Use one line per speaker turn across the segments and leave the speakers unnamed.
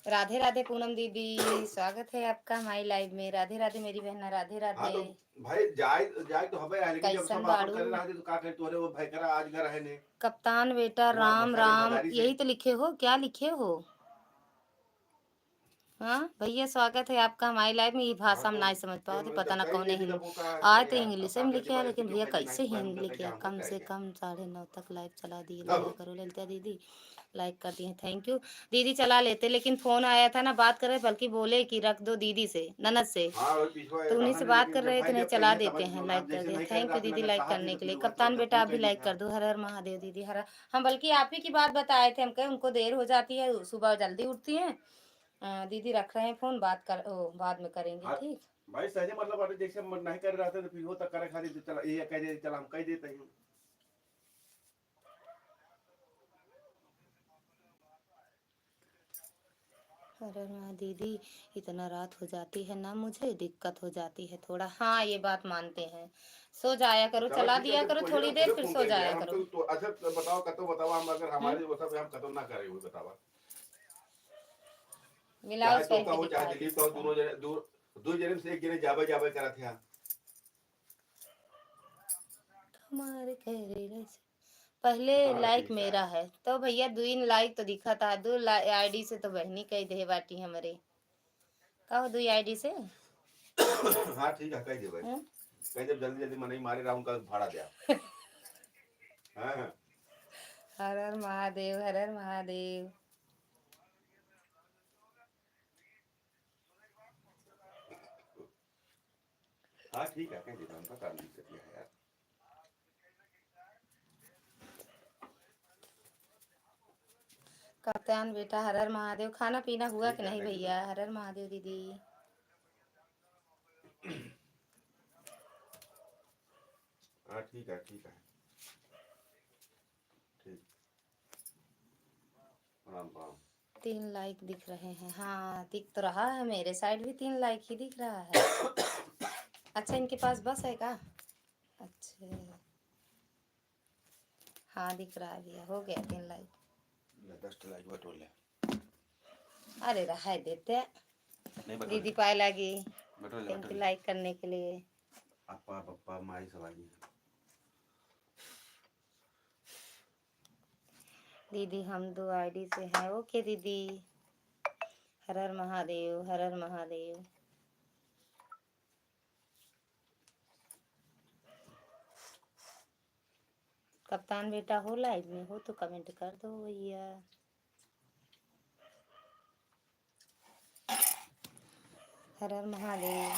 राधे राधे पूनम दीदी, स्वागत है आपका हमारी लाइव में। राधे राधे मेरी बहना, राधे
हाँ
राधे।
तो भाई जाए जाए तो हमें है, लेकिन जब
कैसन
सब अपन
बाड़ू
करे रहा तो का करे तोरे वो भाई करा आज घर है ने
कप्तान बेटा?
हमार
राम
भसारे
राम,
भगारी से।
यही तो लिखे हो, क्या लिखे हो? हाँ भैया, स्वागत है आपका हमारी लाइव में। ये
हाँ
भाषा हम
तो
नहीं समझ
ते
पाओ,
मैंने
पता ना
दत्ता ही
कौन है
नहीं दिला
हिंदी।
वो का
आज
करे
तो
यार, अब
इंग्लिश
का
में
करके
लिखे है,
भाई
लेकिन
वीडियो
भैया
भेज
कैसे
नहीं तो भाई हम
हिंदी
करते
लिखे है?
क्या हम
कम
करते
से
क्या
कम 9:30 तक लाइव चला दिए, लिया
अब
करो। ललिता दीदी लाइक कर दिए, थैंक यू। दीदी चला लेते, लेकिन फोन आया था ना, बात कर रहे, बल्कि बोले कि रख दो दीदी से, ननद से।
हाँ वही पिछवा
तो उन्हीं
रहा
से
नहीं,
बात
लेकिन
कर
जब
रहे थे,
भाई
नहीं
जब
चला
कहिए तब
देते हैं,
अब
लाइक कर
जैसे
दिए,
नहीं करे
थैंक यू
रात में
दीदी,
अगर
लाइक
कहा थी
करने
तो
के
फिर
लिए।
वो
कप्तान
जब
बेटा
फोन
आप भी
कर दी
लाइक
था।
कर दो, हर हर महादेव दीदी, हर हम बल्कि आप ही की बात बताए थे, हम कहे उनको देर हो जाती है, सुबह जल्दी उठती हैं। दीदी रख रहे हैं फोन, बात कर बाद में करेंगे,
हाँ
ठीक।
भाई सहजे मतलब अरे जैसे हम नहीं कर रहा था तो फिर वो तक करे खाली तो चला ये कह दे चला हम कह देते हैं।
अरे हाँ दीदी, इतना रात हो जाती है ना, मुझे दिक्कत हो जाती है थोड़ा। हाँ ये बात मानते हैं। सो जाया करो,
चलो
चला
ठीक है
दिया
जब
करो
पहुंचे
थोड़ी
तो
देर,
खुदे
फिर
फोन
सो
करेंगे यार
जाया
हम
करो।
तो अच्छा तो बताओ कतो बताओ हम अगर
हम्म।
हमारे वो सब हम खत्म ना करें वो बतावा।
मिलाओ
चाहे तो
बहन
का
के
हो चाहे
दिखा दी
दिलीप का हो
सबका।
दोनों जने दो जने से एक जने जावे जावे करा था।
हमारे कहरे से पहले
हाँ
लाइक
ठीक है।
मेरा है तो भैया, 2 लाइक तो दिखा था, आईडी से तो बहनी कही दे बाटी हमारे। कहो 2 आईडी से।
हाँ ठीक है कह दे भाई।
हम्म?
कह जब जल्दी जल्दी मनी मारे रहा उनका भाड़ा दिया। हाँ हाँ।
हर हर महादेव, हर हर महादेव।
हाँ ठीक है कह देता उनका काम दिक्कत है यार।
कप्तान बेटा हर हर महादेव, खाना पीना हुआ
ठीक
कि
है
नहीं
कह देता।
भैया? हर हर महादेव दीदी।
हाँ ठीक है ठीक है। ठीक। प्रणाम प्रणाम।
3 लाइक दिख रहे हैं, हाँ दिख तो रहा है, मेरे साइड भी 3 लाइक ही दिख रहा है। अच्छा इनके पास बस है क्या? अच्छा हाँ दिख रहा है भैया, हो गया 3 लाइक।
10 लाइक बटोर ले।
अरे रहा देते,
नहीं बटोर
दीदी
ले
पाए लगी।
बटोर ले
थैंक
बटोर
यू
ले।
लाइक करने के लिए।
अपा पप्पा माई सवाई।
दीदी हम 2 आईडी से हैं, ओके दीदी। हर हर महादेव, हर हर महादेव। कप्तान बेटा हो लाइव में? हो तो कमेंट कर दो भैया। हर हर महादेव।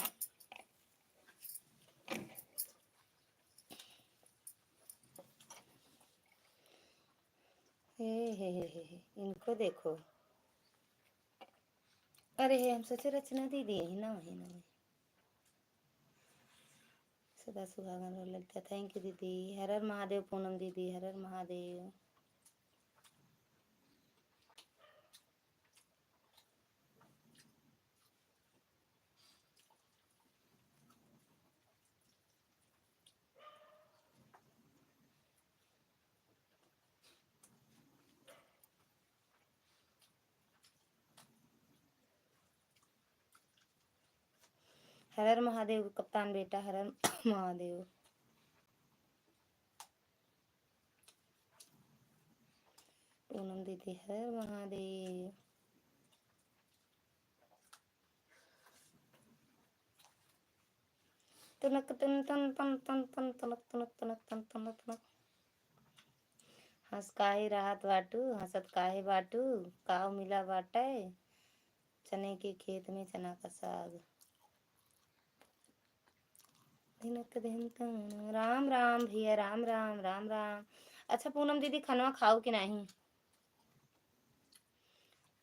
हे, इनको देखो। अरे हे, हम सोचे रचना दीदी यही ना, वही ना सदा सुहागन रहो लगता। थैंक यू दीदी, हर हर महादेव। पूनम दीदी हर हर महादेव। हर हर महादेव कप्तान बेटा, हर हर महादेव। पूनम दीदी हर हर महादेव। तुनक तुन तन तन तन तन तनक तुनक तुनक तन तनक तुनक। हंस काहे राहत बाटू, हंसत काहे बाटू, काव मिला बाटे चने के खेत में चना का साग। दिनक दिन तन राम राम भैया, राम राम राम राम। अच्छा पूनम दीदी खनवा खाओ कि नहीं?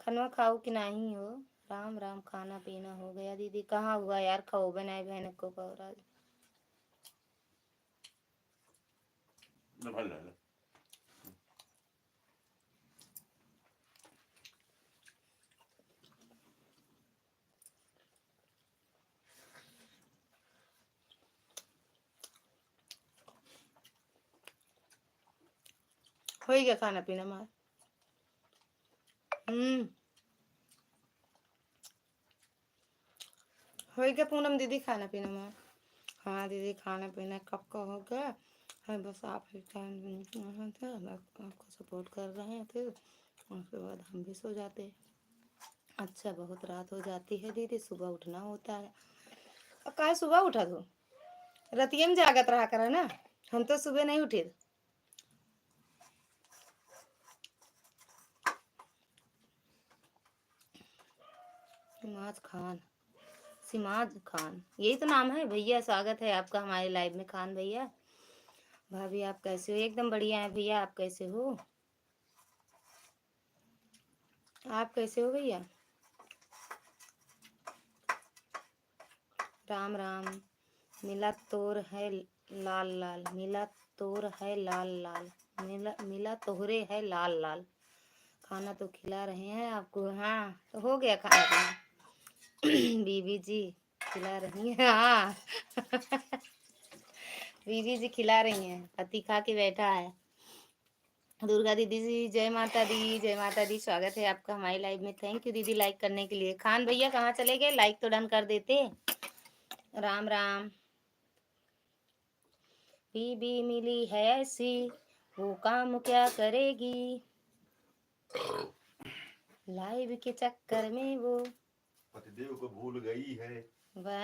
खनवा खाओ कि नहीं हो? राम राम, खाना पीना हो गया दीदी? कहाँ हुआ यार, खाओ बनाए बहन को कहो राज।
भल ले।
हो गया खाना पीना मार। हम्म। हो गया पूनम दीदी खाना पीना में? हाँ दीदी खाना पीना कब का हो गया है, बस आप ही टाइम थे, आपको सपोर्ट कर रहे थे, उसके बाद हम भी सो जाते। अच्छा बहुत रात हो जाती है दीदी, सुबह उठना होता है। अब काहे सुबह उठा तू? रतिया में जागत रहा करा ना, हम तो सुबह नहीं उठे। सिमाज खान, सिमाज खान यही तो नाम है भैया। स्वागत है आपका हमारे लाइव में खान भैया। भाभी आप कैसे हो? एकदम बढ़िया है भैया, आप कैसे हो? आप कैसे हो भैया? राम राम। मिला तोर है लाल लाल, मिला तोर है लाल लाल, मिला मिला तोहरे है लाल लाल। खाना तो खिला रहे हैं आपको। हाँ तो हो गया खाना पीना। बीबी जी खिला रही हैं। हाँ। बीबी जी खिला रही हैं, पति खा के बैठा है। दुर्गा दीदी जी जय माता दी, जय माता दी। स्वागत है आपका हमारी लाइव में। थैंक यू दीदी लाइक करने के लिए। खान भैया कहाँ चले गए? लाइक तो डन कर देते। राम राम। बीबी मिली है ऐसी, वो काम क्या करेगी, लाइव के चक्कर में वो
पतिदेव को भूल गई है।
वह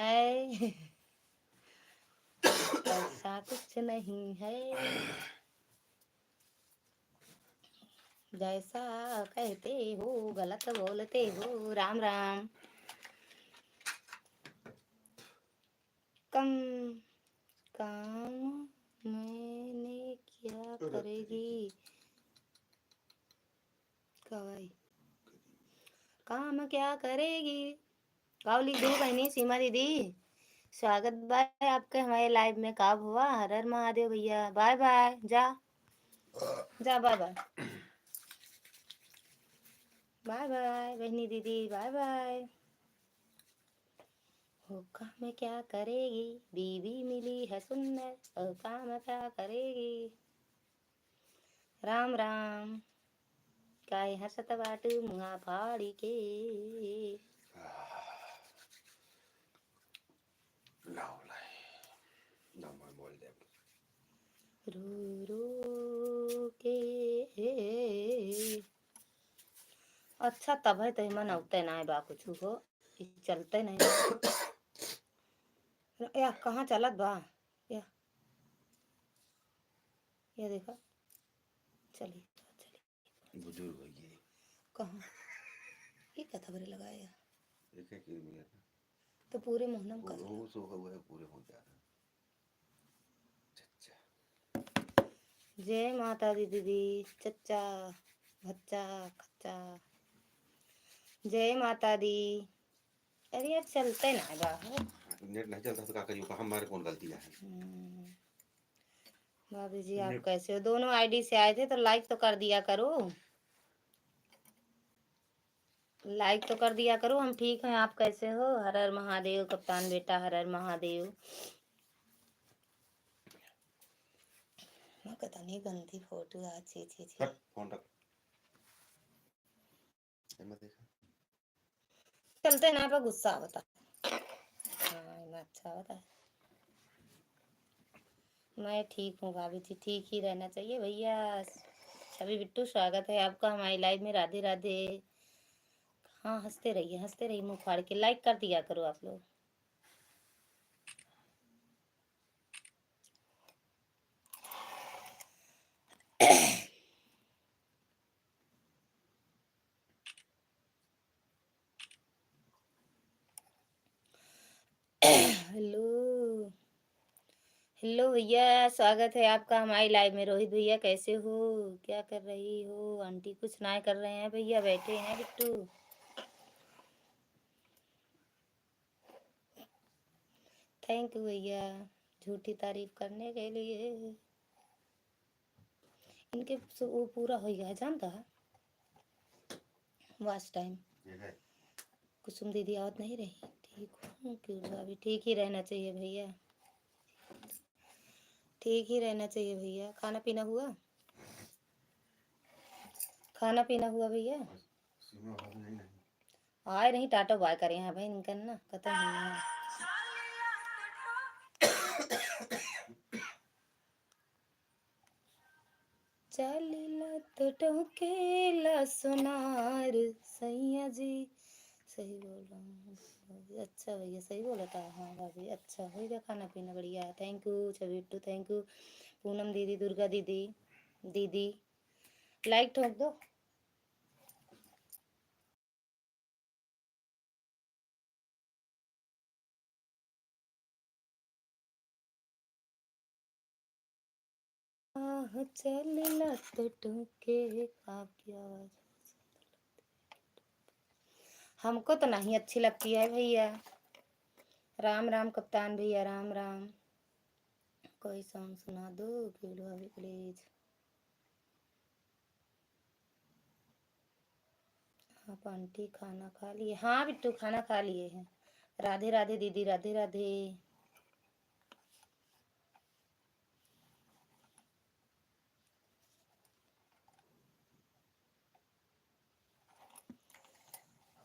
ऐसा कुछ नहीं है, जैसा कहते हो गलत बोलते हो। राम राम। कम काम मैंने क्या करेगी कवाई, काम क्या करेगी। काव लिख दो बहनी सीमा दीदी। स्वागत बाय आपके हमारे लाइव में। कब हुआ? हर हर महादेव भैया। बाय बाय, जा जा, बाय बाय, बाय बाय बहनी दीदी, बाय बाय। हो काम क्या करेगी, बीवी मिली है सुंदर, हो काम क्या करेगी। राम राम। काय हसत बाट मुहा फाड़ी के। रो रो के। अच्छा तब है तो मन उगते ना बा कुछ हो, चलते नहीं। या कहाँ चलत बा? या देखा, चली चली
बुजुर्ग हो ये।
कहाँ ये क्या खबरें लगाया?
देखे कि मिला
तो पूरे मोहनम कर
वो सो हुआ है, पूरे हो जा रहा।
जय माता दी दीदी, चच्चा बच्चा खच्चा। जय माता दी। अरे यार चलते ना बाहर,
नेट नहीं चलता तो क्या करियो, हमारे कौन गलती है।
भाभी जी आप कैसे हो? दोनों आईडी से आए थे तो लाइक तो कर दिया करो, लाइक तो कर दिया करो। हम ठीक हैं, आप कैसे हो? हर हर महादेव कप्तान बेटा, हर हर महादेव। पता नहीं गंदी फोटो आ, छी छी छी।
फोन रख। देखा
चलते ना पर गुस्सा होता। हाँ अच्छा होता है। मैं ठीक हूँ भाभी जी, ठीक ही रहना चाहिए भैया। छवि बिट्टू स्वागत है आपका हमारी लाइव में। राधे राधे। हाँ हंसते रहिए मुंह फाड़ के। लाइक कर दिया करो आप लोग। हेलो हेलो भैया, स्वागत है आपका हमारी लाइव में। रोहित भैया कैसे हो? क्या कर रही हो आंटी? कुछ ना कर रहे हैं भैया, बैठे हैं बिट्टू। थैंक यू भैया झूठी तारीफ करने के लिए। इनके वो पूरा हो गया है जानता है वास्ट टाइम। कुसुम दीदी आवत नहीं रही। ठीक हूँ क्यों भाभी, ठीक ही रहना चाहिए भैया, ठीक ही रहना चाहिए भैया। खाना पीना हुआ? खाना पीना हुआ भैया? आए नहीं टाटो बाय करे हैं भाई, इनका ना खत्म हुआ है। चालीला तो टोकेला सोनार सैया जी। सही बोल रहा हूँ। अच्छा भैया सही बोला था। हाँ भाभी अच्छा हो गया, खाना पीना बढ़िया है। Thank you Chhabittu, thank you Poonam दीदी, दुर्गा दीदी, दीदी लाइक ठोक दो। चल तो टोके आपकी आवाज हमको तो नहीं अच्छी लगती है भैया। राम राम कप्तान भैया, राम राम। कोई सॉन्ग सुना दो क्यूट भाभी प्लीज। आप आंटी खाना खा लिए? हाँ बिट्टू खाना खा लिए हैं। राधे राधे दीदी, राधे राधे।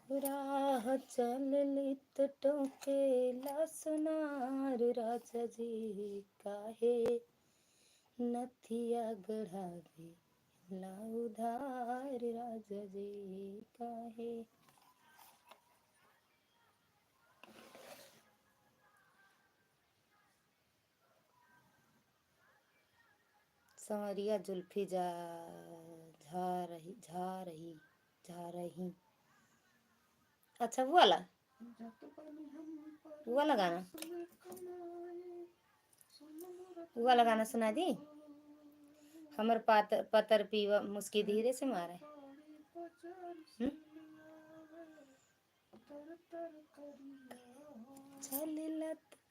राह चलली तो टोकेला सोनार राजा जी काहे नथिया गढ़ावे ला उधार राजा जी काहे। संवरिया जुल्फी जा जा रही। अच्छा वो वाला गाना, वो वाला गाना सुना दी। हमर पतर पीवा मुस्की धीरे से मारे।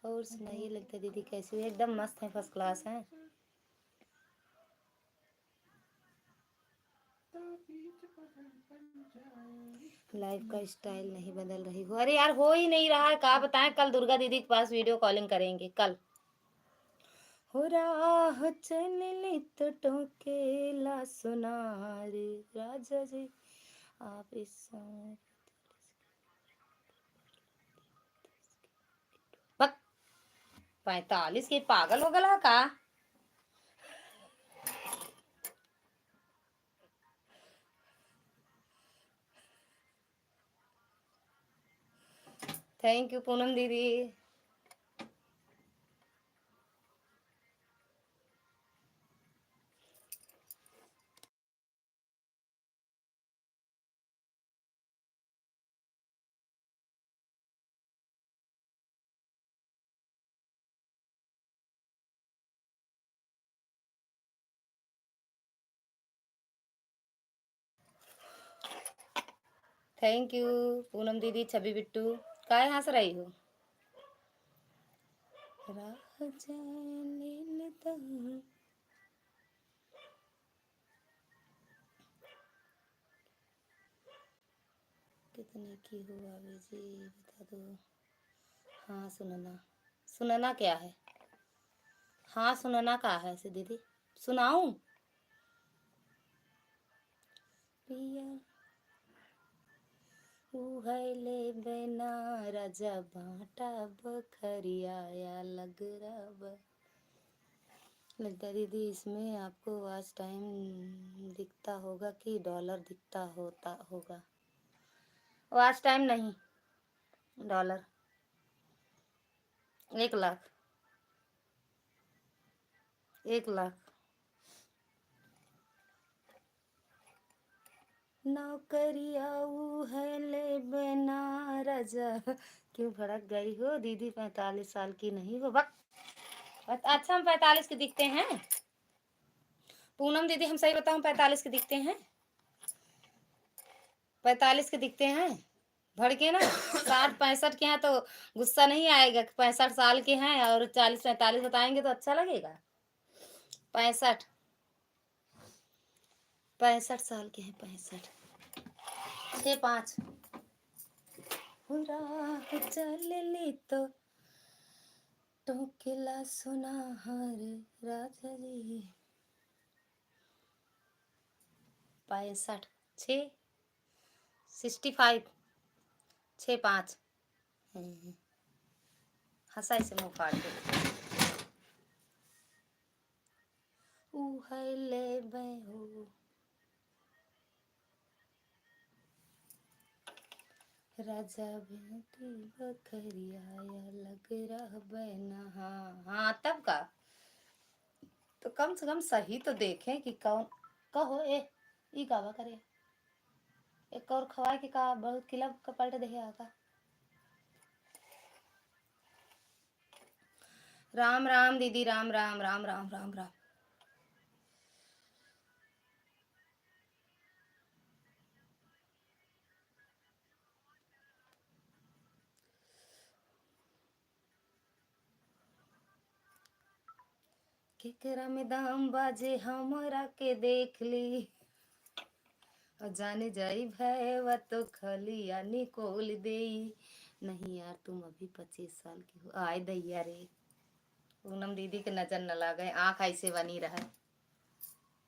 और सुनाइए लगता दीदी कैसी हुई? एकदम मस्त है, फर्स्ट क्लास है। लाइफ का स्टाइल नहीं बदल रही हो? अरे यार हो ही नहीं रहा है, कहा बताएं। कल दुर्गा दीदी के पास वीडियो कॉलिंग करेंगे कल। हो राह चलली तो टोकेला सोनार राजा जी आप इस समय 45 की पागल हो गला का? थैंक यू पूनम दीदी। थैंक यू पूनम दीदी, छवि बिट्टू। काहे हंस रही हो? राह जाने लगा। कितने की हो भाभी जी बता दो। हाँ सुनना, सुनना क्या है? हाँ सुनना का है से दीदी, सुनाऊं? पिया उहले बेना राजा बाटा बखरिया या लग रहा। लगता दीदी इसमें आपको वॉच टाइम दिखता होगा कि डॉलर दिखता होता होगा? वॉच टाइम नहीं, डॉलर। 1 लाख, 1 लाख। नौकरिया है ले बिना राजा। क्यों भड़क गई हो दीदी? 45 साल की नहीं हो? वक्त अच्छा हम 45 के दिखते हैं पूनम दीदी, हम सही बताऊं 45 के दिखते हैं, 45 के दिखते हैं। भड़के ना 60-65 के हैं तो गुस्सा नहीं आएगा। 65 साल के हैं और 40-45 बताएंगे तो अच्छा लगेगा। 65, 65 साल के हैं, 65, 6-5। राह चलली तो टोकेला सोनार राजा जी। 65, 65, 6-5। हंसाई से मुँह फाड़ के है ले हो राजा बेटी बकरिया लग रहा बना। हाँ हाँ तब का तो कम से कम सही तो देखें कि कौन कहो ए ई गावा करे एक और खवा के का बहुत किला का पलट देहे आका। राम राम दीदी राम राम राम राम राम राम। केकरा में दाम बाजे हमरा के देख ली और जाने जाई भैया तो खलिया निकोल दे। नहीं यार तुम अभी 25 साल की हो आए दैया रे। पूनम दीदी के नजर न लगे आँख ऐसे बनी रहा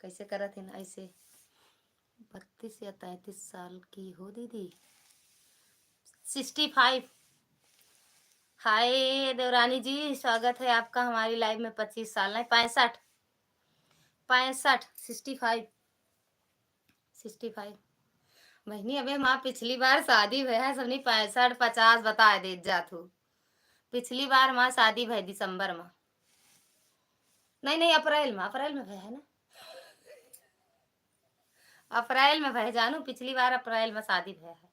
कैसे करत है ना ऐसे। 32 या 33 साल की हो दीदी 65। हाय देवरानी जी स्वागत है आपका हमारी लाइव में। 25 साल नहीं 65 65 65 बहनी अबे माँ पिछली बार शादी भय है सबनी 65 50 बता दे जात हो। पिछली बार माँ शादी भय दिसंबर में नहीं नहीं अप्रैल में भय है ना। अप्रैल में भय जानू पिछली बार अप्रैल में शादी भय है।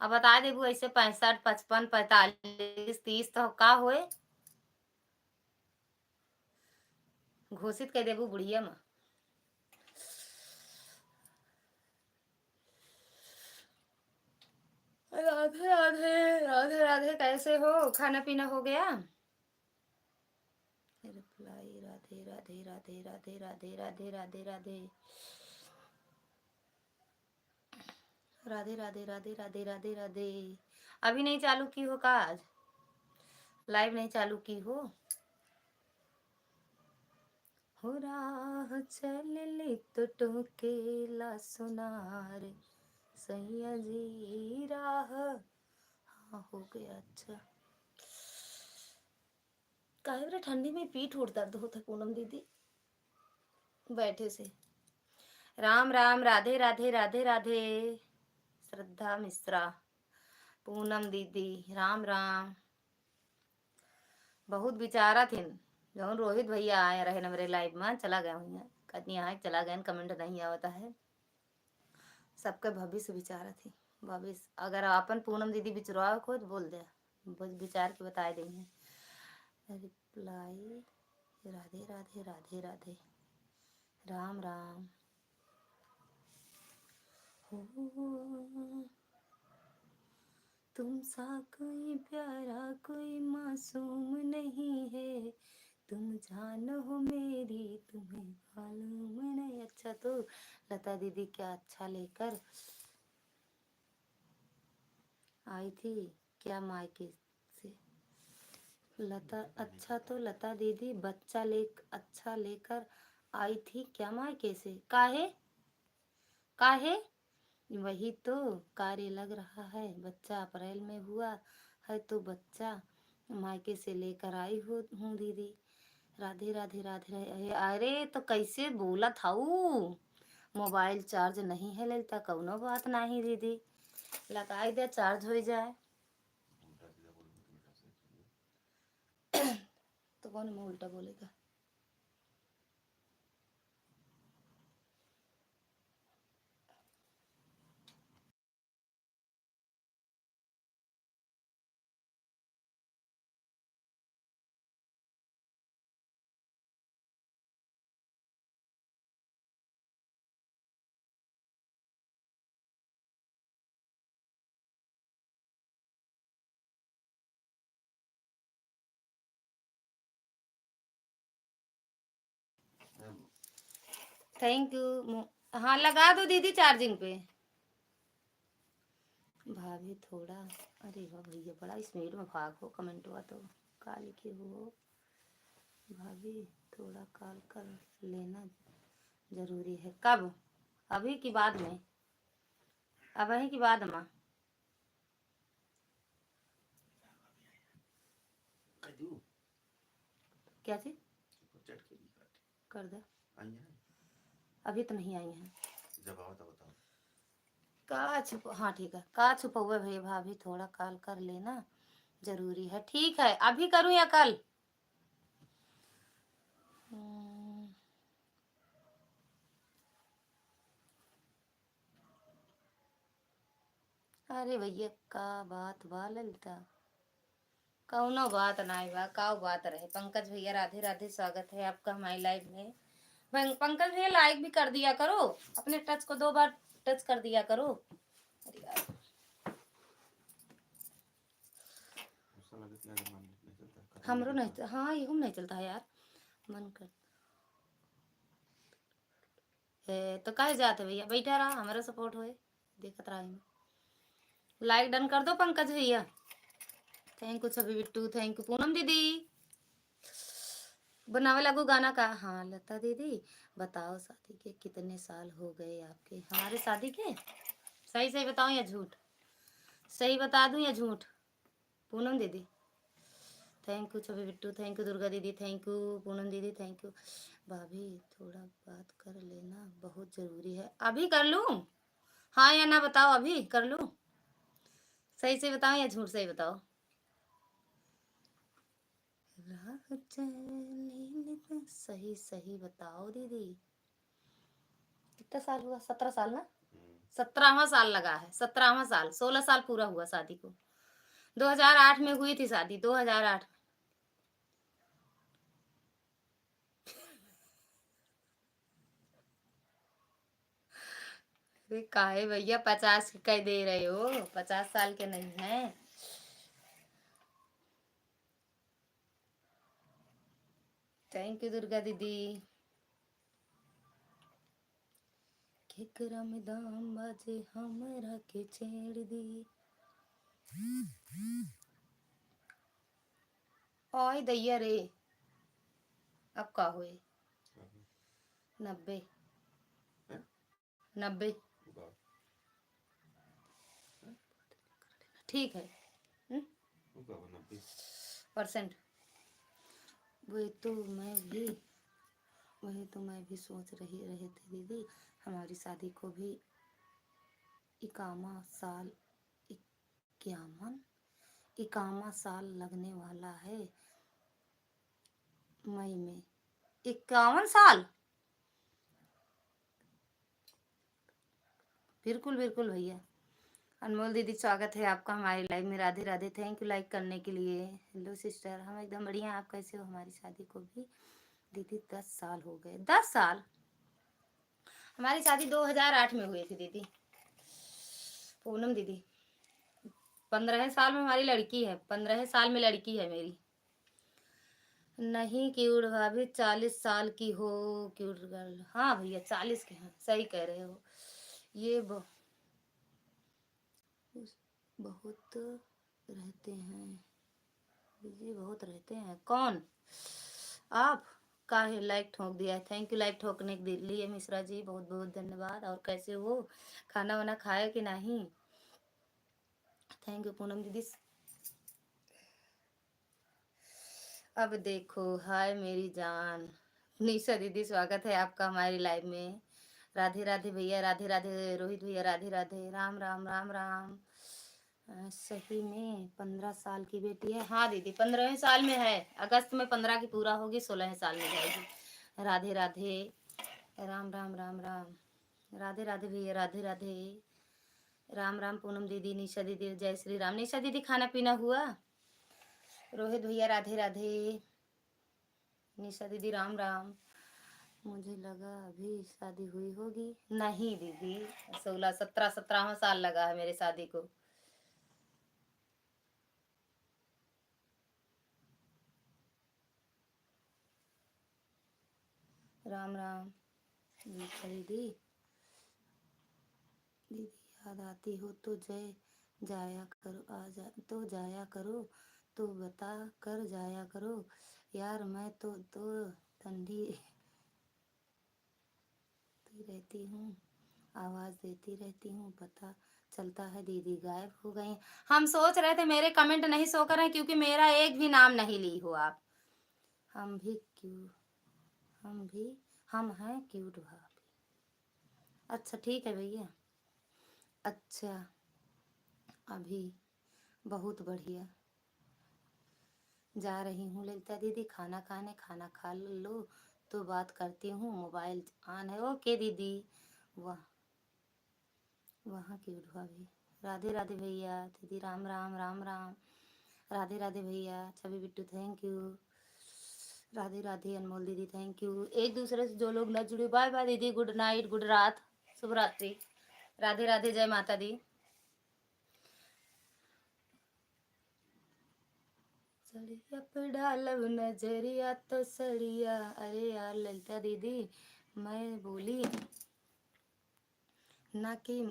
अब बता देबू ऐसे 65 55 45 30 तो का होए घोषित कर देबू बुढ़िया में। राधे राधे राधे राधे कैसे हो खाना पीना हो गया। रिप्लाई राधे राधे राधे राधे राधे राधे राधे राधे राधे राधे राधे राधे राधे राधे। अभी नहीं चालू की हो का आज लाइव नहीं चालू की हो राह चल ली तो टोकेला सुनार सैया जी राह। हाँ हो गया अच्छा। काहे रे ठंडी में पीठ उठ दर्द होता पूनम दीदी बैठे से। राम राम राधे राधे राधे राधे श्रद्धा मिश्रा पूनम दीदी राम राम। बहुत बेचारा थे जौन रोहित भैया आए रहे न मेरे लाइव में चला गया हूँ कहीं आए चला गया कमेंट नहीं आवता है सबके भविष्य विचारा थी भविष्य अगर अपन पूनम दीदी बिचरवा को तो बोल दे विचार के बताए देंगे। रिप्लाई राधे राधे राधे राधे राम राम हो तुम सा कोई प्यारा कोई मासूम नहीं है तुम जान हो मेरी तुम्हें मालूम नहीं। अच्छा तो लता दीदी क्या अच्छा लेकर आई थी क्या मायके से लता अच्छा तो लता दीदी बच्चा अच्छा लेकर आई थी क्या मायके से काहे काहे वही तो कार्य लग रहा है बच्चा अप्रैल में हुआ है तो बच्चा मायके से लेकर आई हूँ दीदी। राधे राधे राधे राधे। अरे तो कैसे बोला था मोबाइल चार्ज नहीं है ललिता कौनो बात नहीं दीदी लगाई दे चार्ज हो जाए तो कौन मुँह उल्टा बोलेगा। Thank you. हाँ लगा दो दीदी चार्जिंग पे। भाभी थोड़ा अरे वाह भैया बड़ा स्पीड में भाग हो कमेंट हुआ तो का लिखे हो भाभी थोड़ा कॉल कर लेना जरूरी है। कब अभी की बाद में अभी की बाद में क्या चीज कर दे
आई हैं?
अभी तो नहीं आई हैं।
जब आओ तो बताओ।
का छुप हाँ ठीक है, का छुपौवे भैया भाभी थोड़ा कॉल कर लेना, जरूरी है। ठीक है, अभी करूँ या कल? अरे भैया का बात बा ललिता, कौनो बात नहीं बा, का बात रहे। पंकज भैया राधे राधे, स्वागत है आपका हमारी लाइव में। पंकज भैया लाइक भी कर दिया करो, अपने टच को 2 बार टच कर दिया करो। अरे यार हमरो नहीं, हाँ ये नहीं चलता है यार, मन कर तो कहे जाते भैया, बैठा रहा हमारा सपोर्ट होए, देखत रहा मैं। लाइक डन कर दो पंकज भैया। Thank you Chhavi Bittu, thank you Poonam दीदी। बनावे लगू गाना का। हाँ लता दीदी बताओ, शादी के कितने साल हो गए आपके? हमारे शादी के सही सही बताओ या झूठ? सही बता दूं या झूठ? पूनम दीदी thank you, Chhavi Bittu thank you, Durga दीदी थैंक यू, पूनम दीदी थैंक यू। भाभी थोड़ा बात कर लेना, बहुत जरूरी है। अभी कर लूं? हाँ या ना बताओ, अभी कर लूं? सही से बताओ या झूठ? सही बताओ। राह चली सही सही बताओ दीदी। कितना साल हुआ? 17 साल ना? 17वां साल लगा है, 17वां साल, 16 साल पूरा हुआ शादी को। 2008 में हुई थी शादी, 2008 में। अरे काहे भैया 50 के कह दे रहे हो? 50 साल के नहीं है। थैंक यू दुर्गा दीदी। केकरा में दाम बाजे हमरा के छेड़ दी। ओए दैया रे, अब का हुए? 90 90 ठीक है। % वही तो मैं भी सोच रहे थे दीदी, हमारी शादी को भी 51 साल लगने वाला है मई में। 51 साल? बिल्कुल बिल्कुल भैया। अनमोल दीदी स्वागत है आपका हमारी लाइव में, Radhe Radhe, thank you like करने के लिए। हेलो सिस्टर, हम एकदम बढ़िया, आप कैसे हो? हमारी शादी को भी दीदी 10 साल हो गए। 10 साल? हमारी शादी 2008 में हुई थी दीदी। पूनम दीदी 15 साल में हमारी लड़की है, 15 साल में लड़की है मेरी। नहीं क्यूट भाभी 40 साल की हो क्यूट गर्ल। हाँ भैया 40 के हैं, सही कह रहे हो। ये बहुत रहते हैं बिजी, बहुत रहते हैं। कौन? आप? काहे लाइक ठोक दिया? थैंक यू लाइक ठोकने के लिए मिश्रा जी, बहुत बहुत धन्यवाद। और कैसे हो? खाना वाना खाए कि नहीं? थैंक यू पूनम दीदी। अब देखो, हाय मेरी जान निशा दीदी, स्वागत है आपका हमारी लाइव में। राधे राधे भैया, राधे राधे रोहित भैया, राधे राधे, राम राम राम राम। सही में 15 साल की बेटी है? हाँ दीदी 15वें साल में है, अगस्त में 15 की पूरा होगी, 16 साल में जाएगी। राधे राधे, राम राम राम राम, राधे राधे भैया, राधे राधे, राम राम पूनम दीदी, निशा दीदी, जय श्री राम। निशा दीदी खाना पीना हुआ? रोहित भैया राधे राधे, निशा दीदी राम राम। मुझे लगा अभी शादी हुई होगी। नहीं दीदी, 17वां साल लगा है मेरे शादी को। राम राम दीदी। दीदी याद आती हो तो जाया करो, जाया करो, तो बता कर जाया करो यार। मैं तो ठंडी रहती हूँ, आवाज देती रहती हूँ, पता चलता है दीदी गायब हो गई। हम सोच रहे थे मेरे कमेंट नहीं शो कर रहे क्योंकि मेरा एक भी नाम नहीं ली हो आप। हम भी हम हैं क्यूट भाभी। अच्छा ठीक है भैया। अच्छा अभी बहुत बढ़िया। जा रही हूँ ललिता दीदी खाना खाने, खाना खा लो तो बात करती हूँ, मोबाइल ऑन है। ओके दीदी। वाह वहाँ क्यूट भाभी। राधे राधे भैया। दीदी राम राम राम राम। राधे राधे भैया। छवि बिट्टू थैंक यू। राधे राधे अनमोल दीदी थैंक यू। एक दूसरे से जो लोग न जुड़े, बाय बाय दीदी, गुड नाइट, गुड रात, शुभ रात्रि। राधे राधे, जय माता दी। सड़िया पे डालब नजरिया तो सड़िया। अरे यार ललिता दीदी, मैं बोली ना कि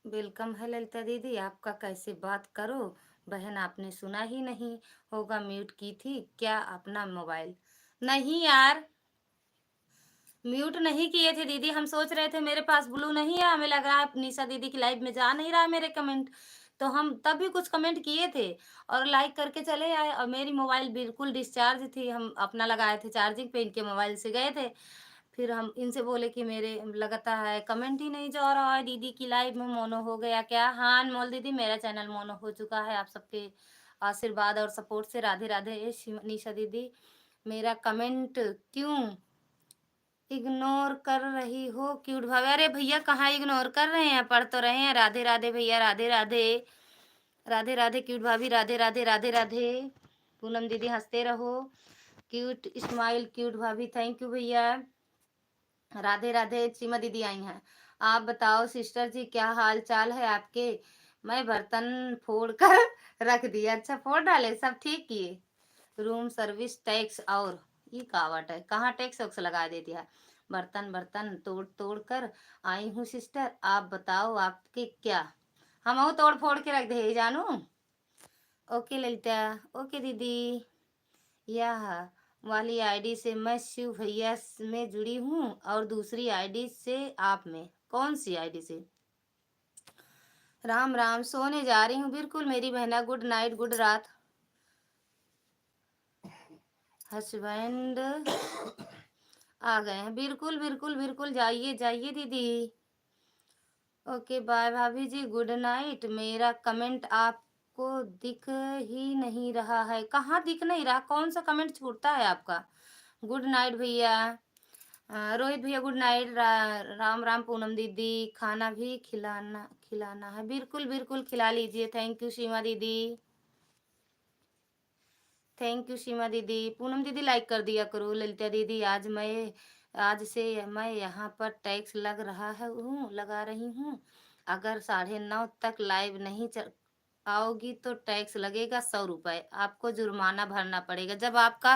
वेलकम है ललिता दीदी, आपका कैसे बात करो बहन, आपने सुना ही नहीं होगा, म्यूट की थी क्या अपना मोबाइल? नहीं यार, म्यूट नहीं किए थे दीदी, हम सोच रहे थे मेरे पास ब्लू नहीं है, हमें लग रहा है निशा दीदी की लाइव में जा नहीं रहा है मेरे कमेंट, तो हम तब भी कुछ कमेंट किए थे और लाइक करके चले आए, और मेरी मोबाइल बिल्कुल डिस्चार्ज थी, हम अपना लगाए थे चार्जिंग पे, इनके मोबाइल से गए थे। फिर हम इनसे बोले कि मेरे लगाता है कमेंट ही नहीं जा रहा है, दीदी की लाइव में मोनो हो गया क्या? हाँ अनमोल दीदी, मेरा चैनल मोनो हो चुका है, आप सबके आशीर्वाद और सपोर्ट से। राधे राधे निशा दीदी, मेरा कमेंट क्यों इग्नोर कर रही हो क्यूट भाभी? अरे भैया कहाँ इग्नोर कर रहे हैं, पढ़ तो रहे हैं। राधे राधे भैया, राधे राधे। राधे राधे क्यूट भाभी, राधे राधे राधे राधे। पूनम दीदी हंसते रहो, क्यूट स्माइल क्यूट भाभी, थैंक यू भैया। राधे राधे। सीमा दीदी आई हैं। आप बताओ सिस्टर जी, क्या हाल चाल है आपके? मैं बर्तन फोड़ कर रख दिया। अच्छा फोड़ डाले, सब ठीक किए। रूम सर्विस टैक्स और ये कावट है, कहाँ टैक्स वैक्स लगा देती है। बर्तन बर्तन तोड़ तोड़ कर आई हूँ सिस्टर, आप बताओ आपके क्या? हम तोड़ फोड़ के रख दे जानू। ओके ललिता। ओके दीदी। यह वाली आईडी से मैं शिव भैया में जुड़ी हूँ और दूसरी आईडी से आप में। कौन सी आईडी से? राम राम, सोने जा रही हूँ बिल्कुल मेरी बहना, गुड नाइट, गुड रात। हस्बैंड आ गए हैं, बिल्कुल बिल्कुल बिल्कुल, जाइए जाइए दीदी। ओके बाय भाभी जी, गुड नाइट। मेरा कमेंट आपको दिख ही नहीं रहा है। कहाँ दिख नहीं रहा, कौन सा कमेंट छूटता है आपका? गुड नाइट भैया। रोहित भैया गुड नाइट। राम राम पूनम दीदी, खाना भी खिलाना खिलाना है, बिल्कुल बिल्कुल खिला लीजिए। थैंक यू सीमा दीदी, थैंक यू सीमा दीदी। पूनम दीदी लाइक कर दिया करो। ललिता दीदी, आज से मैं यहाँ पर टैक्स लग रहा है हूँ लगा रही हूँ, अगर 9:30 तक लाइव नहीं आओगी तो टैक्स लगेगा 100 रुपये, आपको जुर्माना भरना पड़ेगा। जब आपका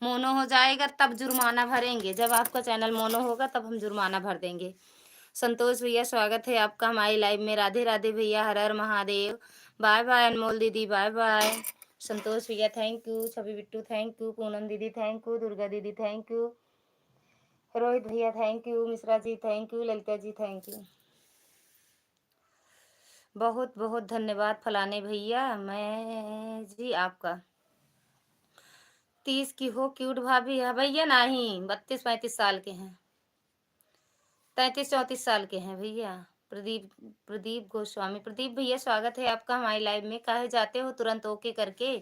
मोनो हो जाएगा तब जुर्माना भरेंगे, जब आपका चैनल मोनो होगा तब हम जुर्माना भर देंगे। संतोष भैया स्वागत है आपका हमारी लाइव में। राधे राधे भैया, हर हर महादेव। बाय बाय अनमोल दीदी, बाय बाय। संतोष भैया thank you, Chhavi Bittu thank you, Poonam दीदी थैंक यू, दुर्गा दीदी थैंक यू, रोहित भैया thank you, Mishra ji thank you, Lalita ji thank you. बहुत बहुत धन्यवाद फलाने भैया। मैं जी आपका 30 की हो क्यूट भाभी है भैया? नहीं, 32-35 साल के हैं, 33-34 साल के हैं भैया। प्रदीप प्रदीप गोस्वामी, प्रदीप भैया स्वागत है आपका हमारी लाइव में। कहे जाते हो तुरंत ओके करके।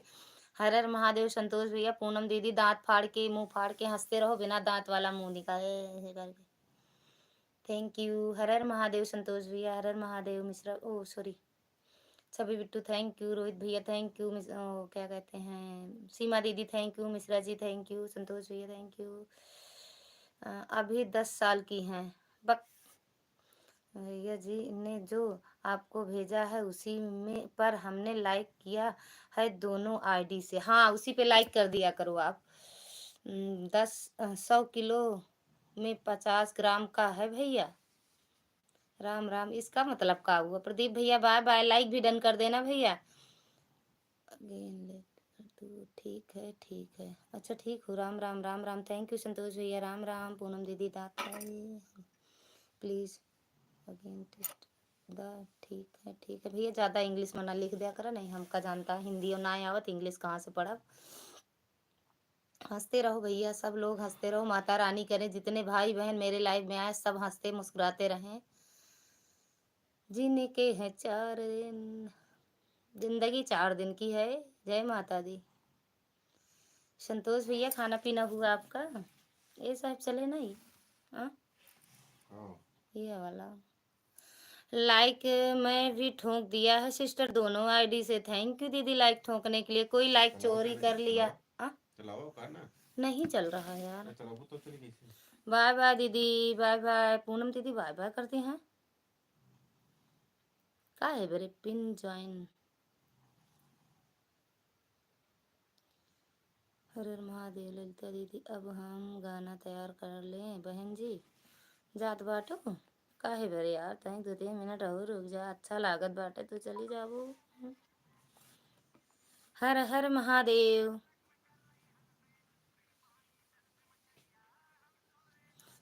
हर हर महादेव। संतोष भैया, पूनम दीदी दांत फाड़ के मुंह फाड़ के हंसते रहो, बिना दांत वाला मुंह निकाले ऐसे करके। Thank you. हर हर महादेव संतोष भैया, हर हर Mahadev. Mishra oh sorry, Chhavi Bittu thank you, Rohit भैया थैंक यू, क्या कहते हैं, सीमा दीदी thank you, Mishra ji thank you, Santosh भैया थैंक यू। अभी 10 साल की हैं। बक भैया जी ने जो आपको भेजा है उसी में पर हमने लाइक किया है दोनों आईडी से। हाँ उसी पे लाइक कर दिया करो आप। 100 किलो में 50 ग्राम का है भैया। राम राम, इसका मतलब क्या हुआ? प्रदीप भैया बाय बाय, लाइक भी डन कर देना भैया। अगेन लेट तू, ठीक है ठीक है, अच्छा ठीक हो। राम राम राम राम, थैंक यू संतोष भैया, राम राम। पूनम दीदी दात प्लीज अगेन टेस्ट द, ठीक है भैया, ज़्यादा इंग्लिश में ना लिख दिया करा, नहीं हमका जानता हिंदी और ना आवत इंग्लिश कहाँ से पढ़ब। हंसते रहो भैया, सब लोग हंसते रहो। माता रानी करे जितने भाई बहन मेरे लाइव में आए सब हंसते मुस्कुराते रहें। जीने के हैं 4 दिन, जिंदगी 4 दिन की है। जय माता दी। संतोष भैया खाना पीना हुआ आपका? ये साहब चले नहीं। हाँ ये वाला लाइक मैं भी ठोक दिया है सिस्टर दोनों आईडी से। थैंक यू दीदी लाइक ठोकने के लिए। कोई लाइक चोरी कर लिया?
चलाओ करना
नहीं चल रहा है यार।
चलाओ तो चली कैसे?
बाय बाय दीदी, बाय बाय पूनम दीदी, बाय बाय करती हैं। का है मेरे पिन ज्वाइन। हर हर महादेव। ललिता दीदी अब हम गाना तैयार कर लें बहन जी। जात बाटो काहे बरे यार, तहीं 2-3 मिनट और रुक जा। अच्छा लागत बाटे तो चली जाबो। हर हर महादेव।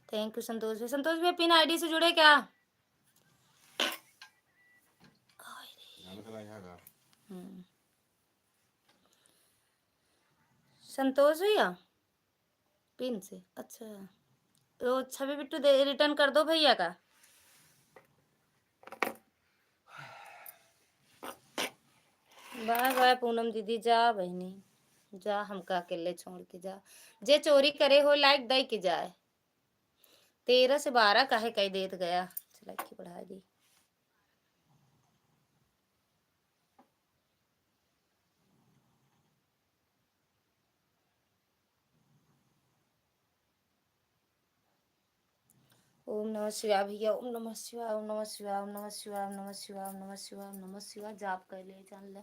थैंक यू संतोष भाई। संतोष भाई पिन आईडी से जुड़े क्या? संतोष भैया पिन से अच्छा। तो छवि बिट्टू दे रिटर्न कर दो भैया का। बाय बाय पूनम दीदी, जा बहनी जा, हमका अकेले छोड़ के जा। जे चोरी करे हो लाइक दई के जाए। 13 से 12 काहे कई देत गया। चला की बढ़ा दी। ओम नमः शिवाय भैया, ओम नमः शिवाय, ओम नमः शिवाय, ओम नमः शिवाय, ओम नमः शिवाय, ओम नमः शिवाय, ओम नमः शिवाय। जाप कर ले जान ले।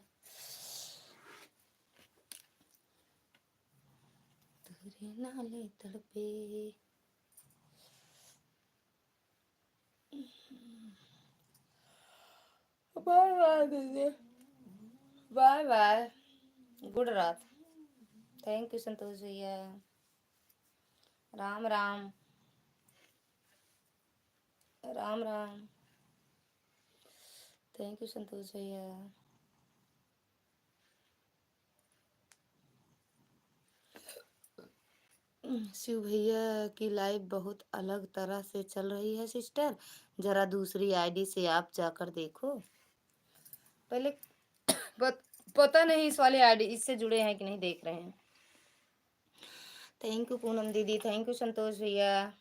तेरे नाले तड़पे। बाय बाय दीदी, बाय बाय, गुड रात। थैंक यू संतोष भैया। राम राम, राम राम। थैंक यू संतोष भैया। शिव भैया की लाइव बहुत अलग तरह से चल रही है सिस्टर, जरा दूसरी आईडी से आप जाकर देखो। पहले पता नहीं इस वाले आईडी इससे जुड़े हैं कि नहीं, देख रहे हैं। थैंक यू पूनम दीदी, थैंक यू संतोष भैया।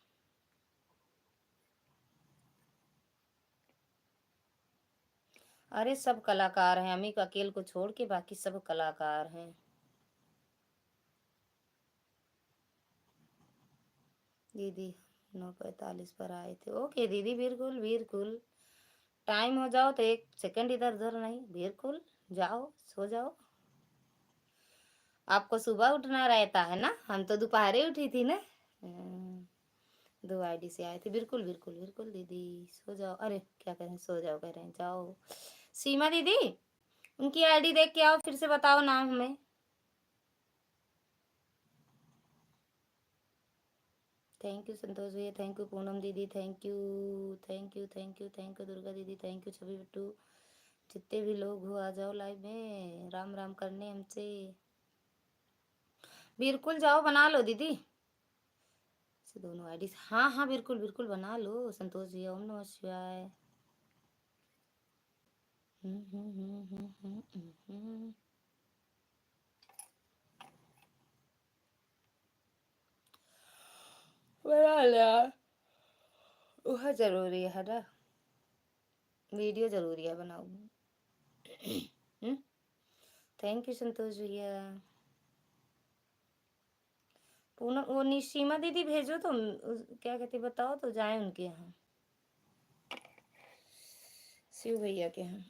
अरे सब कलाकार हैं, अमिक अकेल को छोड़ के बाकी सब कलाकार हैं। दीदी 9:45 पर आए थे। ओके दीदी, बिल्कुल बिल्कुल। टाइम हो जाओ तो 1 सेकंड इधर उधर नहीं, बिल्कुल जाओ सो जाओ। आपको सुबह उठना रहता है ना, हम तो दोपहर उठी थी ना। 2 आईडी से आए थे। बिल्कुल बिल्कुल बिल्कुल दीदी सो जाओ। अरे क्या कह रहे हैं, सो जाओ कह रहे हैं, जाओ। सीमा दीदी उनकी आईडी देख के आओ, फिर से बताओ नाम हमें। थैंक यू संतोष भैया, थैंक यू पूनम दीदी, thank you thank you thank you thank you Durga दीदी, थैंक यू छवि बिट्टू। जितने भी लोग हो आ जाओ लाइव में, राम राम करने हमसे। बिल्कुल जाओ बना लो दीदी से दोनों आईडी। हाँ हाँ बिल्कुल बिल्कुल बना लो संतोष जी। ओम नमः शिवाय। बना लिया, वह जरूरी है ना, वीडियो जरूरी है बनाओ। थैंक यू संतोष भैया। पूनम वो निशीमा दीदी भेजो तो क्या कहती बताओ तो जाए उनके यहाँ, शिव भैया के यहाँ।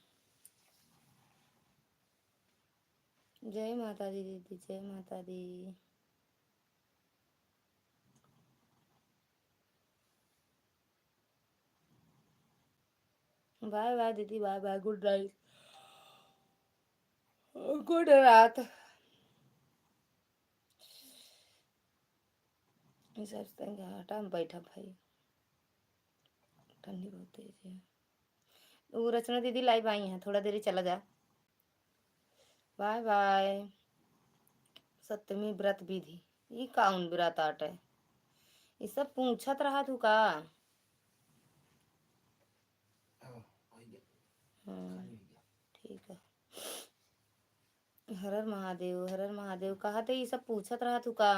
जय माता दी दीदी, जय माता दी। बाय बाय दीदी, bye bye, good night, good रात। हटा में बैठा भाई, ठंडी बहुत तेज है। वो रचना दीदी लाइव आई हैं, थोड़ा देर ही चला जा। Bye bye. सप्तमी व्रत विधि ये काउन बिरातात है, ये सब पूछत रहा तू का। ठीक है। हर हर महादेव, हर हर महादेव कहा थे, ये सब पूछत रहा तू का।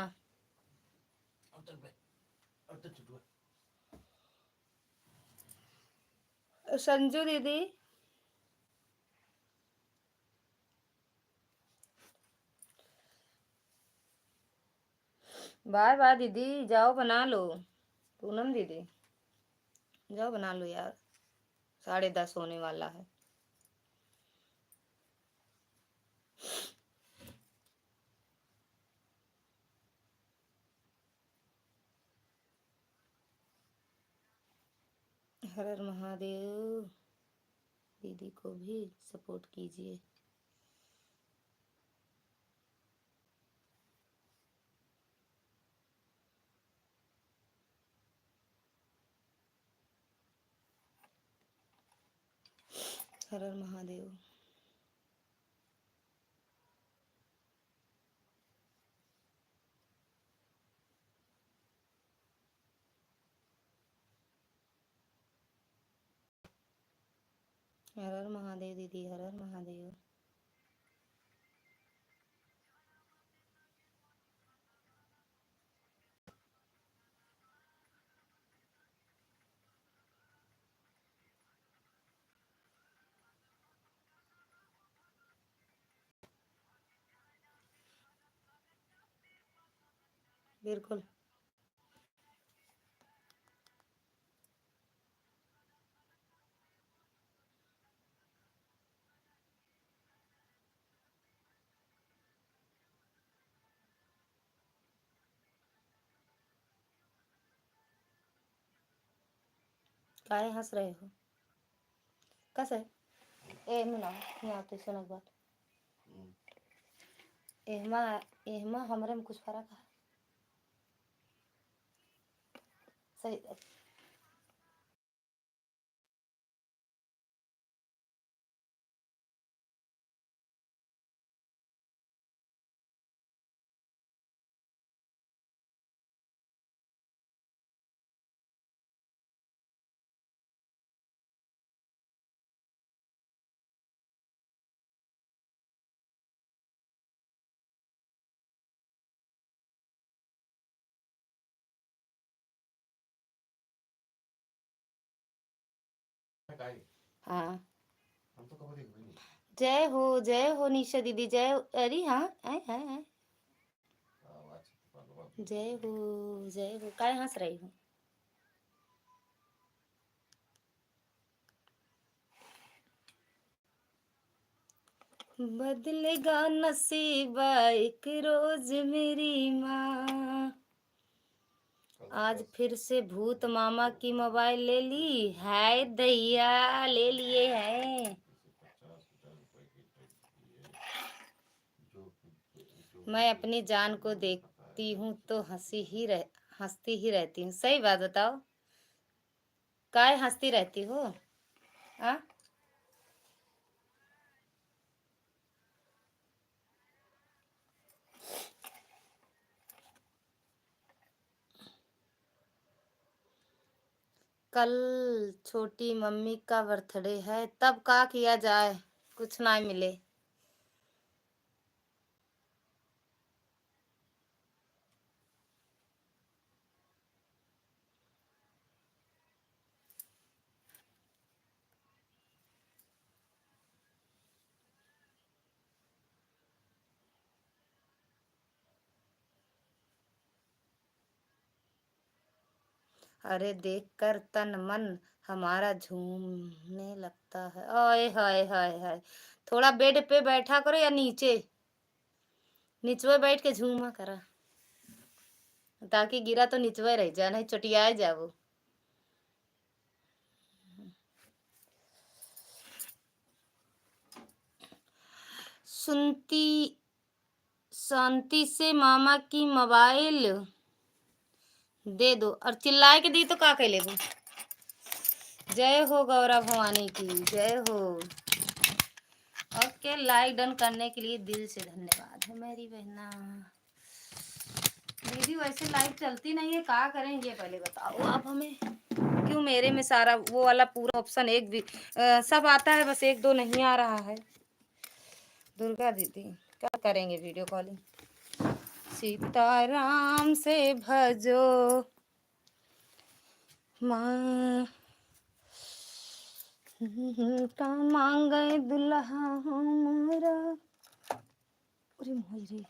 संजू दीदी, बाय बाय दीदी, जाओ बना लो। पूनम दीदी जाओ बना लो यार, 10:30 होने वाला है। हर हर महादेव, दीदी को भी सपोर्ट कीजिए। हर हर महादेव। हर हर महादेव दीदी, हर हर महादेव। बिल्कुल। काहे हंस रहे हो? कस है? ए मुना यहाँ आते सुनक बात। एहमा एहमा हमरे में कुछ फर्क है? सही। हाँ, जय हो निशा दीदी, जय हो। अरे हाँ, आए आए आए। जय हो, काहे हंस रही हो? बदलेगा नसीब एक रोज मेरी माँ। आज फिर से भूत मामा की मोबाइल ले ली है, दैया ले लिए हैं। मैं अपनी जान को देखती हूँ तो हंसती ही रहती हूँ। सही बात बताओ, काहे हंसती रहती हो? आ? कल छोटी मम्मी का बर्थडे है, तब का किया जाए, कुछ ना मिले। अरे देखकर तन मन हमारा झूमने लगता है। ओए हाय हाय हाय, थोड़ा बेड पे बैठा करो या नीचे, नीचवे बैठ के झूमा करा, ताकि गिरा तो नीचवे रह जा, नहीं चटियाए जाओ। सुनती शांति से मामा की मोबाइल दे दो, और चिल्लाए के दी तो का कैले वो। जय हो गौरा भवानी की, जय हो। ओके, लाइक डन करने के लिए दिल से धन्यवाद है मेरी बहना। दीदी वैसे लाइट चलती नहीं है, क्या करें ये पहले बताओ आप हमें। क्यों मेरे में सारा वो वाला पूरा ऑप्शन एक भी सब आता है, बस एक दो नहीं आ रहा है। दुर्गा दीदी क्या करेंगे वीडियो कॉलिंग। सीताराम से भजो माँ का मांगे दुल्हा हमारा। अरे मोरी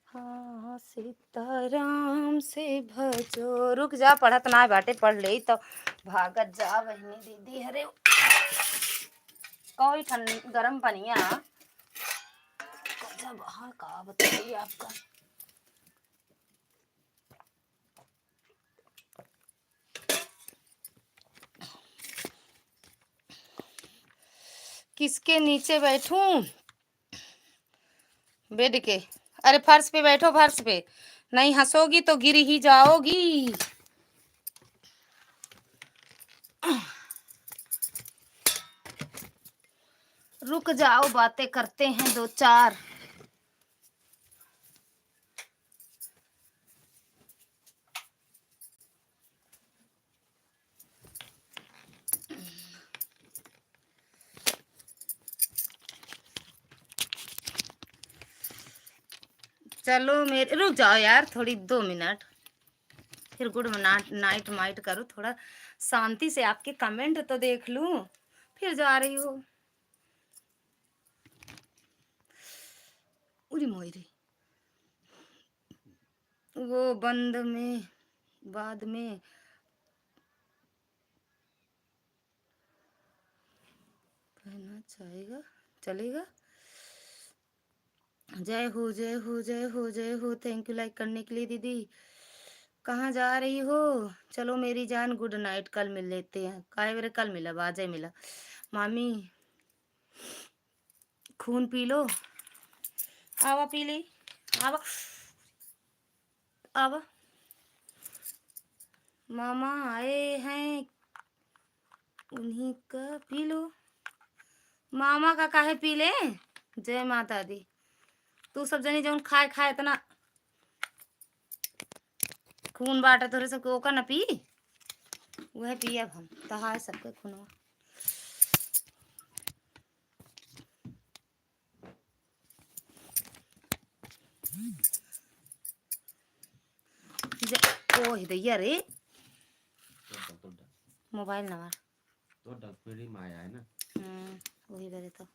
हाँ सीताराम से भजो। रुक जा, पढ़त ना बाटे, पढ़ ले तो भागत जा बहनी दीदी। अरे कोई ठंड गरम पनिया जब हाँ का बताइए आपका। किसके नीचे बैठूं? बेड के। अरे फर्श पे बैठो, फर्श पे। नहीं हंसोगी तो गिर ही जाओगी। रुक जाओ, बातें करते हैं दो चार। चलो मेरे, रुक जाओ यार थोड़ी 2 मिनट। फिर गुड नाइट माइट करो थोड़ा शांति से। आपके कमेंट तो देख लूं, फिर जा रही हो। उरी मोरी वो बंद में बाद में कहना चाहेगा, चलेगा। जय हो जय हो जय हो जय हो। थैंक यू लाइक करने के लिए दीदी। कहाँ जा रही हो? चलो मेरी जान गुड नाइट, कल मिल लेते हैं। काय मेरे कल मिला, बाजे मिला। मामी खून पी लो। आवा पी ली, आवा आवा। मामा आए हैं, उन्हीं का पी लो। मामा का काहे पी ले। जय माता दी। तू सब जनी जौन खाए खाए इतना खून बाटा तोरे सबके, ओका न पी। वह पियब हम तहार सबके खूनवा। ओ दैया रे मोबाइल नंबर
तो डॉक्टरी माया है ना।
वही बरे तो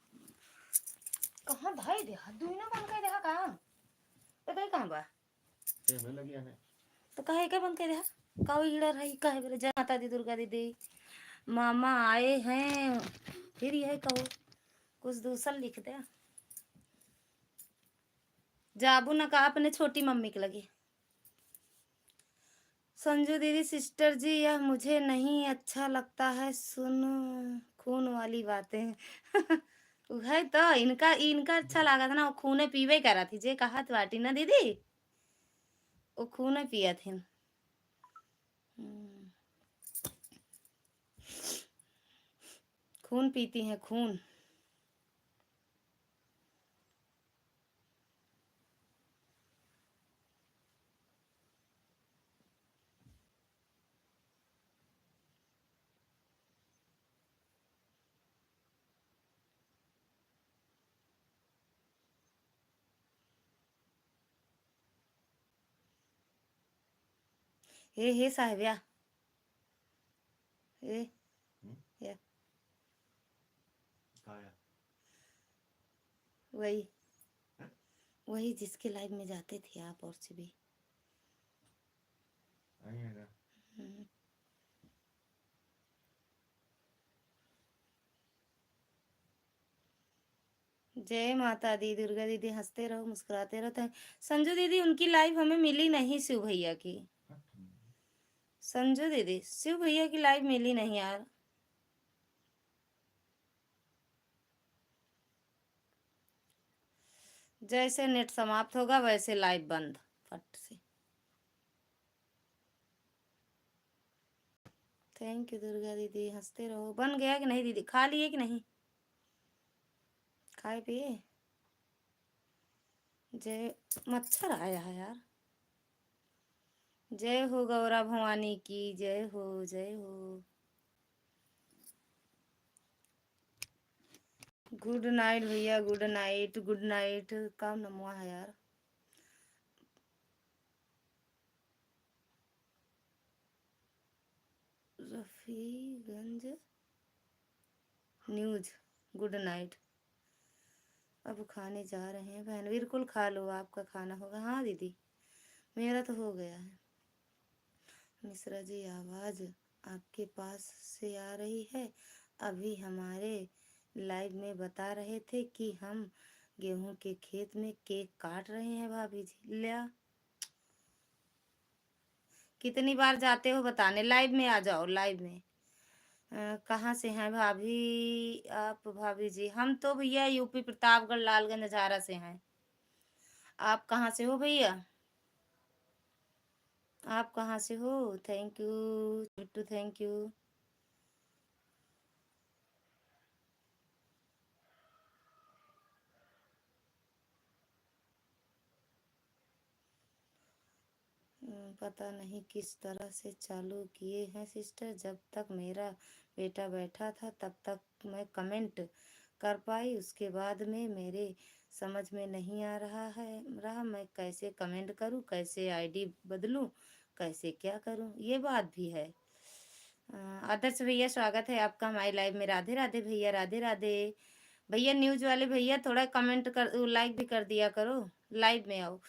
कहाँ भाई देखा दुई ना बंद कर देखा कहाँ तो कहीं कहाँ बा
में लगी है
तो कहे क्या बंद कर देखा काऊ हीड़ा रही कहे बरे। जय माता दी दुर्गा दीदी। मामा आए हैं, फिर यह कहो कुछ दूसरा लिख दे। जाबू ना कहा अपने छोटी मम्मी के लगे। संजू दीदी सिस्टर जी यह मुझे नहीं अच्छा लगता है, सुन खून वाली बातें। है तो इनका इनका अच्छा लगा था ना। वो खूने पीवे करा थी जे कहा बाटी ना दीदी, वो खूने पिया थे। खून पीती हैं खून। हे साहिबिया ए या वही वही जिसके लाइव में जाते थे आप और से भी। जय माता दी दुर्गा दीदी। हंसते रहो मुस्कुराते रहो। संजू दीदी उनकी लाइव हमें मिली नहीं, शिव भैया की। संजू दीदी शिव भैया की लाइव मिली नहीं यार। जैसे नेट समाप्त होगा वैसे लाइव बंद फट से। थैंक यू दुर्गा दीदी। हंसते रहो। बन गया कि नहीं दीदी? खा लिए कि नहीं? खाए पिए? जय, मच्छर आया है यार। जय हो गौरा भवानी की, जय हो जय हो। गुड नाइट भैया, गुड नाइट गुड नाइट। कब नमवा है यार। Rafiganj news, good night. अब खाने जा रहे हैं बहन, बिल्कुल खा लो, आपका खाना होगा। हाँ दीदी, मेरा तो हो गया है। मिश्रा जी, आवाज़ आपके पास से आ रही है। अभी हमारे लाइव में बता रहे थे कि हम गेहूं के खेत में केक काट रहे हैं। भाभी जी लिया, कितनी बार जाते हो बताने? लाइव में आ जाओ, लाइव में। कहाँ से हैं भाभी आप? भाभी जी, हम तो भैया यूपी प्रतापगढ़ लालगंज हजारा से हैं। आप कहाँ से हो भैया? आप कहाँ से हो? Thank you Bittu, thank you. पता नहीं किस तरह से चालू किए हैं सिस्टर। जब तक मेरा बेटा बैठा था तब तक मैं कमेंट कर पाई, उसके बाद में मेरे समझ में नहीं आ रहा मैं कैसे कमेंट करूं, कैसे आईडी बदलूं, कैसे क्या करूं। ये बात भी है। आदर्श भैया, स्वागत है आपका हमारे लाइव में। राधे राधे भैया, राधे राधे भैया। न्यूज वाले भैया थोड़ा कमेंट कर, लाइक भी कर दिया करो। लाइव में आओ।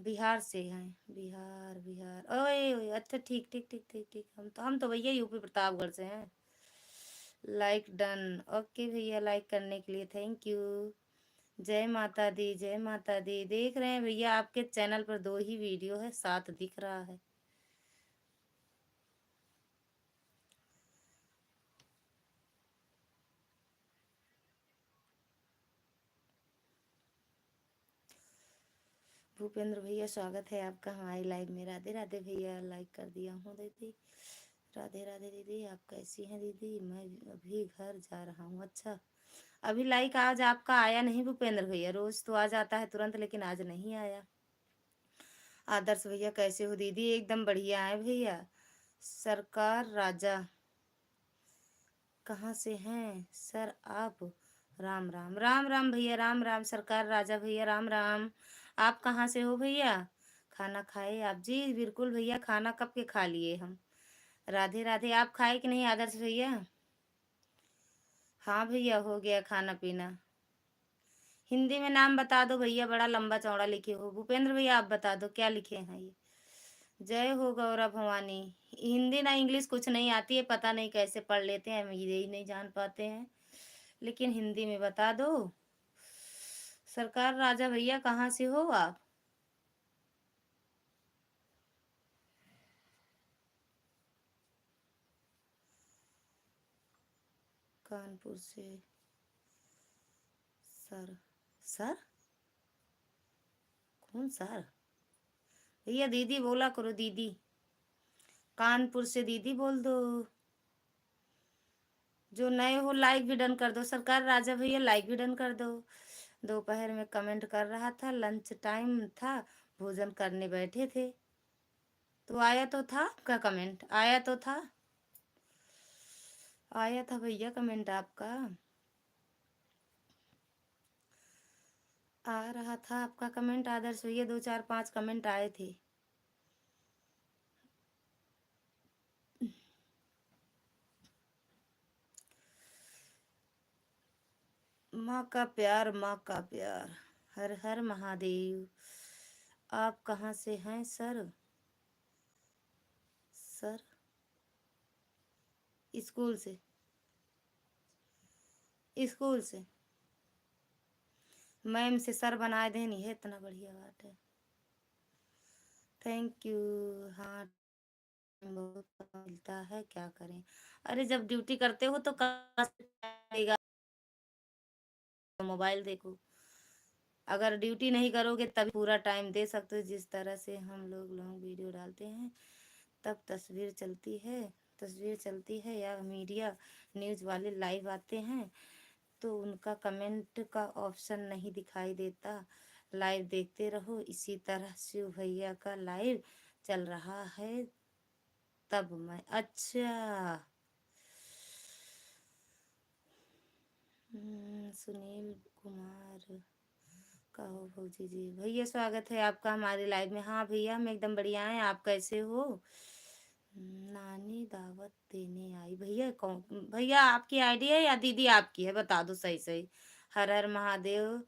बिहार से हैं। बिहार बिहार, ओए ओए, अच्छा ठीक ठीक ठीक ठीक ठीक। हम तो भैया यूपी प्रतापगढ़ से हैं। लाइक डन, ओके भैया, लाइक करने के लिए थैंक यू। जय माता दी, जय माता दी। देख रहे हैं भैया आपके चैनल पर 2 ही वीडियो है, 7 दिख रहा है। भूपेंद्र भैया, स्वागत है आपका हमारी लाइव में। राधे राधे भैया, लाइक कर दिया हूँ दीदी। राधे राधे दीदी, आप कैसी हैं दीदी? मैं अभी घर जा रहा हूँ। अच्छा, अभी लाइक आज आपका आया नहीं भूपेंद्र भैया। रोज तो आ जाता है तुरंत, लेकिन आज नहीं आया। आदर्श भैया, कैसे हो दीदी? एकदम बढ़िया है भैया। सरकार राजा, कहाँ से हैं सर आप? राम राम, राम राम भैया, राम राम। सरकार राजा भैया, राम राम। आप कहाँ से हो भैया? खाना खाए आप? जी बिल्कुल भैया, खाना कब के खा लिए हम। राधे राधे। आप खाए कि नहीं आदर्श भैया? हाँ भैया, हो गया खाना पीना। हिंदी में नाम बता दो भैया, बड़ा लंबा चौड़ा लिखे हो। भूपेंद्र भैया आप बता दो क्या लिखे हैं ये। जय हो गौरा भवानी। हिंदी ना इंग्लिश कुछ नहीं आती है, पता नहीं कैसे पढ़ लेते हैं, हम यही नहीं जान पाते हैं। लेकिन हिंदी में बता दो। सरकार राजा भैया, कहाँ से हो आप? कानपुर से। सर, सर कौन सर? भैया दीदी बोला करो, दीदी। कानपुर से दीदी बोल दो। जो नए हो लाइक भी डन कर दो। सरकार राजा भैया, लाइक भी डन कर दो। दोपहर में कमेंट कर रहा था, लंच टाइम था, भोजन करने बैठे थे तो आया तो था। क्या कमेंट आया तो था? आया था भैया कमेंट आपका, आ रहा था आपका कमेंट। आदर्श भैया 2 4 5 कमेंट आए थे। माँ का प्यार, माँ का प्यार। हर हर महादेव। आप कहाँ से हैं सर? सर, स्कूल से। स्कूल से मैम से सर बनाए देनी है, इतना बढ़िया बात है। Thank you. हाँ, टाइम बहुत कम मिलता है, क्या करें। अरे जब ड्यूटी करते हो तो कहाँ से टाइम मिलेगा? मोबाइल देखो। अगर ड्यूटी नहीं करोगे तभी पूरा टाइम दे सकते हो। जिस तरह से हम लोग लॉन्ग वीडियो डालते हैं तब तस्वीर चलती है या मीडिया न्यूज़ वाले लाइव आते हैं तो उनका कमेंट का ऑप्शन नहीं दिखाई देता। लाइव देखते रहो। इसी तरह शिव भैया का लाइव चल रहा है तब मैं अच्छा। सुनील कुमार कहो भौजी जी। भैया स्वागत है आपका हमारे लाइव में। हाँ भैया हम एकदम बढ़िया हैं, आप कैसे हो? नानी दावत देने आई। भैया कौन भैया, आपकी आईडी है या दीदी आपकी है? बता दो सही सही। हर हर महादेव।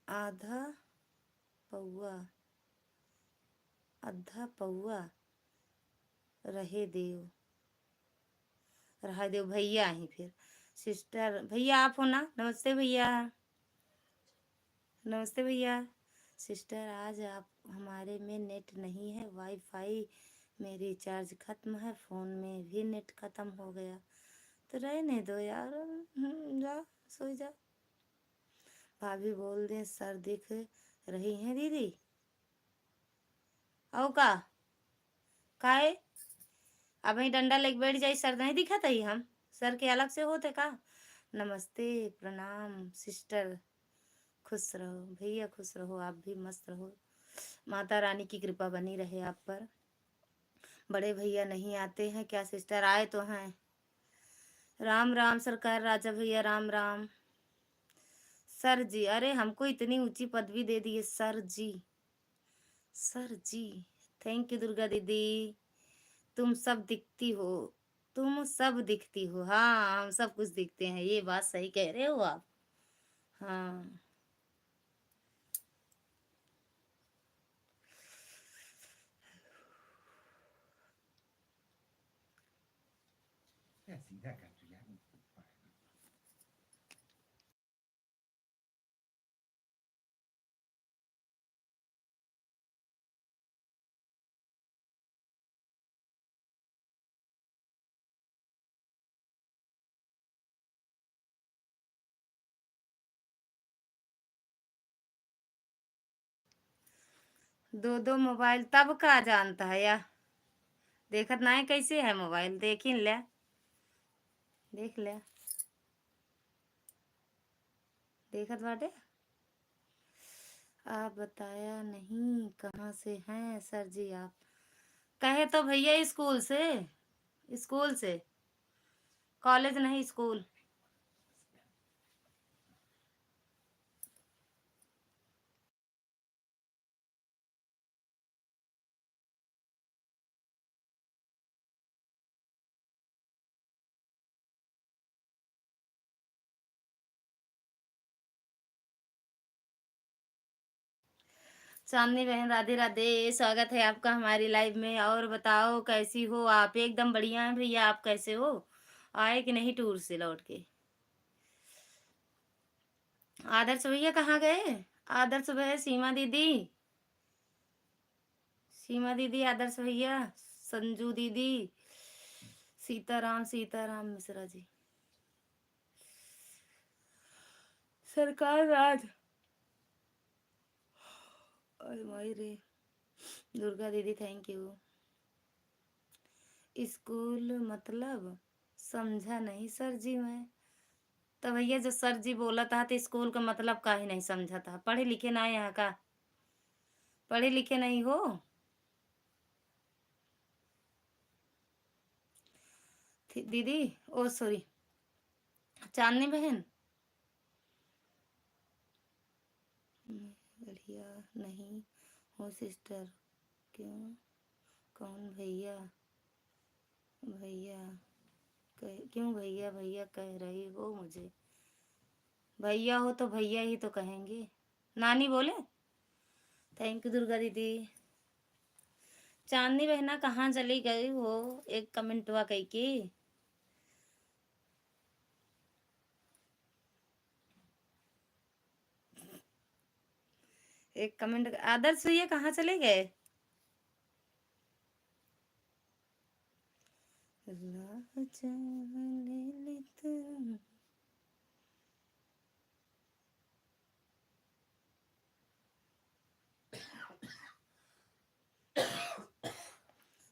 आधा पौआ आधा पौआ रहे देव रहा देव भैया ही फिर। सिस्टर भैया आप हो ना? नमस्ते भैया। नमस्ते भैया। सिस्टर आज आप हमारे में नेट नहीं है, वाईफाई में रिचार्ज खत्म है, फोन में भी नेट खत्म हो गया। तो रहने दो यार, जा सो जा। भाभी बोल दे सर दिख रही हैं दीदी। औ का काहे अब ही डंडा लेके बैठ जाई? सर नहीं दिखत ही हम? सर के अलग से होते का? नमस्ते प्रणाम सिस्टर। खुश रहो भैया, खुश रहो, आप भी मस्त रहो। माता रानी की कृपा बनी रहे आप पर। बड़े भैया नहीं आते हैं क्या? सिस्टर आए तो हैं। राम राम सरकार राजा भैया, राम राम। सर जी, अरे हमको इतनी ऊंची पदवी दे दी है sir ji. Sir ji thank you Durga दीदी। तुम सब दिखती हो, तुम सब दिखती हो। हाँ हम सब कुछ दिखते हैं, ये बात सही कह रहे हो आप। हाँ
सीधा कर दिया।
2 2 मोबाइल तब का जानता है या? देखत ना है कैसे है मोबाइल? देखिन ले, देख ले, देखत बाटे। आप बताया नहीं कहाँ से हैं सर जी आप? कहे तो भैया स्कूल से, स्कूल से, कॉलेज नहीं स्कूल। चांदनी बहन राधे राधे, स्वागत है आपका हमारी लाइव में। और बताओ कैसी हो आप? एकदम बढ़िया है भैया, आप कैसे हो? आए कि नहीं टूर से लौट के? आदर्श भैया कहाँ गए? आदर्श भैया, सीमा दीदी, सीमा दीदी, आदर्श भैया, संजू दीदी, सीताराम, सीताराम मिश्रा जी, सरकार राज, और माई रे, दुर्गा दीदी थैंक यू। स्कूल मतलब समझा नहीं सर जी मैं। तो भैया जो सर जी बोला था तो स्कूल का मतलब का ही नहीं समझा था? पढ़े लिखे ना यहाँ का? पढ़े लिखे नहीं हो? दीदी, ओ सॉरी, चांदनी बहन। बढ़िया नहीं हो सिस्टर। क्यों? कौन भैया? भैया क्यों भैया भैया कह रही हो मुझे? भैया हो तो भैया ही तो कहेंगे। नानी बोले। थैंक यू दुर्गा दीदी। चांदनी बहना कहाँ चली गई हो? एक कमेंट हुआ कही की। एक कमेंट, आदर्श भैया कहाँ चले गए? राह जाने ले तुम।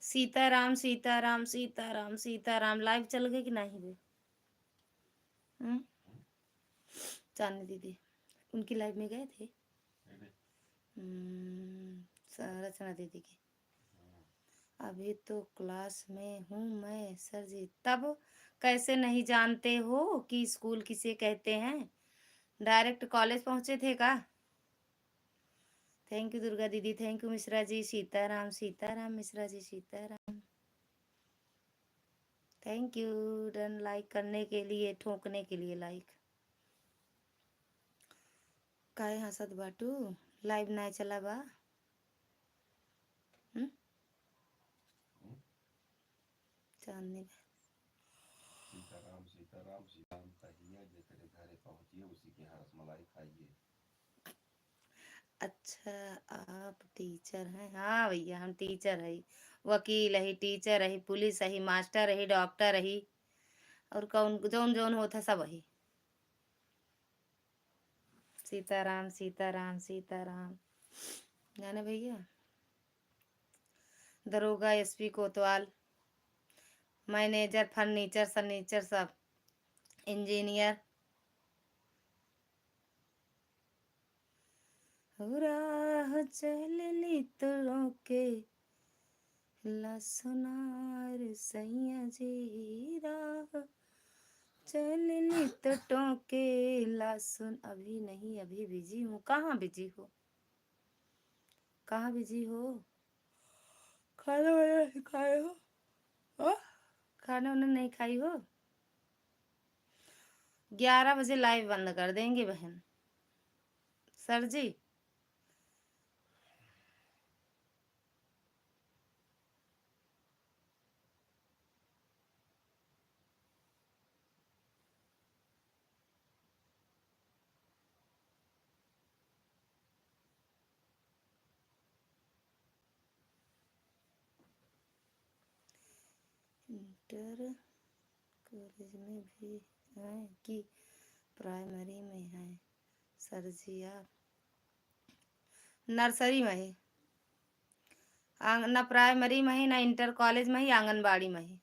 सीताराम सीताराम सीताराम सीताराम, लाइव चल गए कि नहीं बे? हम्म, चांदनी दीदी उनकी लाइफ में गए थे। रचना दीदी की। अभी तो क्लास में हूँ मैं सर जी। तब कैसे नहीं जानते हो कि स्कूल किसे कहते हैं? डायरेक्ट कॉलेज पहुंचे थे का? थैंक यू दुर्गा दीदी, thank you Mishra ji, Sitaram Sitaram Mishra ji, Sitaram. Thank you done like करने के लिए, ठोकने के लिए लाइक। काहे हंसत बाटू? लाइव नहीं चला बा? चांदनी
सीताराम सीताराम सीताराम कहिए, जे तेरे घरे पहुंचिए उसी के यहाँ रसमलाई खाइए।
अच्छा आप टीचर हैं? हाँ भैया हम टीचर है, वकील है, टीचर है, पुलिस है, मास्टर है, डॉक्टर है, और कौन जौन जौन होता सब है। सीताराम सीताराम सीताराम। जाने भैया दरोगा, एसपी कोतवाल, मैनेजर, फर्नीचर सनीचर सब, इंजीनियर। राह चलनी तो रोके ला सुनार सैया जी, राह चलनी तो टोके ला सुन। अभी नहीं, अभी बिजी हूँ। कहाँ बिजी हो? कहाँ बिजी हो? खाना वाना नहीं खाए हो? हाँ? खाना वाना नहीं खाई हो? 11 बजे लाइव बंद कर देंगे बहन। सर जी इंटर कॉलेज में भी हैं कि प्राइमरी में हैं? सर जी आप नर्सरी में है, ना प्राइमरी में है, ना इंटर कॉलेज में ही, आंगनबाड़ी में है।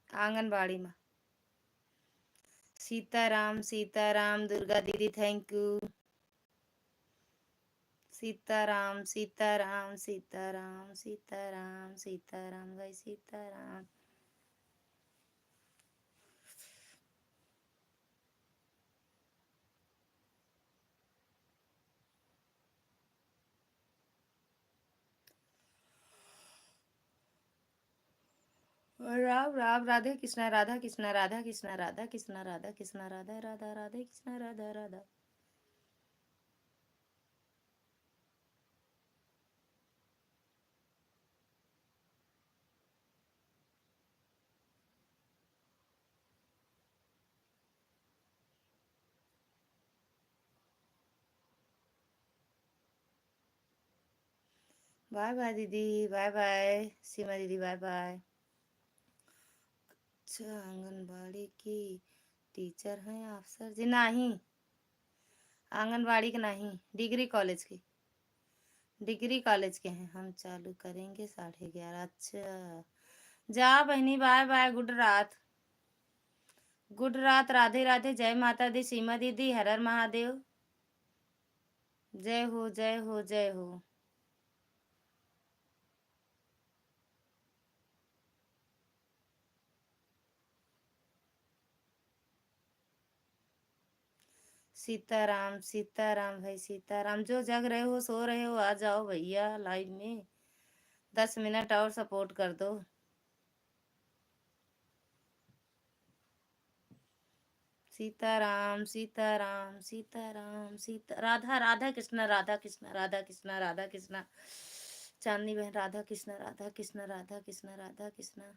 आंगनबाड़ी में। सीताराम सीताराम दुर्गा दीदी, थैंक यू। सीताराम सीताराम सीताराम सीताराम सीताराम भाई सीताराम। राम राम, राधे कृष्णा राधा कृष्णा राधा कृष्णा राधा कृष्णा राधा कृष्णा राधा राधा राधे कृष्णा राधा राधा। बाय बाय दीदी, बाय बाय सीमा दीदी, बाय बाय। अच्छा आंगनबाड़ी की टीचर हैं आप सर जी? नहीं, आंगनबाड़ी के नहीं, डिग्री कॉलेज की, डिग्री कॉलेज के हैं। हम चालू करेंगे 11:30। अच्छा जा बहनी, बाय बाय, गुड रात। गुड रात, राधे राधे, जय माता दी सीमा दीदी, हर हर महादेव। जय हो जय हो जय हो। सीताराम सीताराम भाई सीताराम। जो जग रहे हो, सो रहे हो, आ जाओ भैया लाइव में। 10 मिनट और सपोर्ट कर दो। सीताराम सीताराम सीताराम सीता राधा राधा कृष्णा राधा कृष्णा राधा कृष्णा राधा कृष्णा। चांदनी बहन राधा कृष्णा राधा कृष्णा राधा कृष्णा राधा कृष्णा।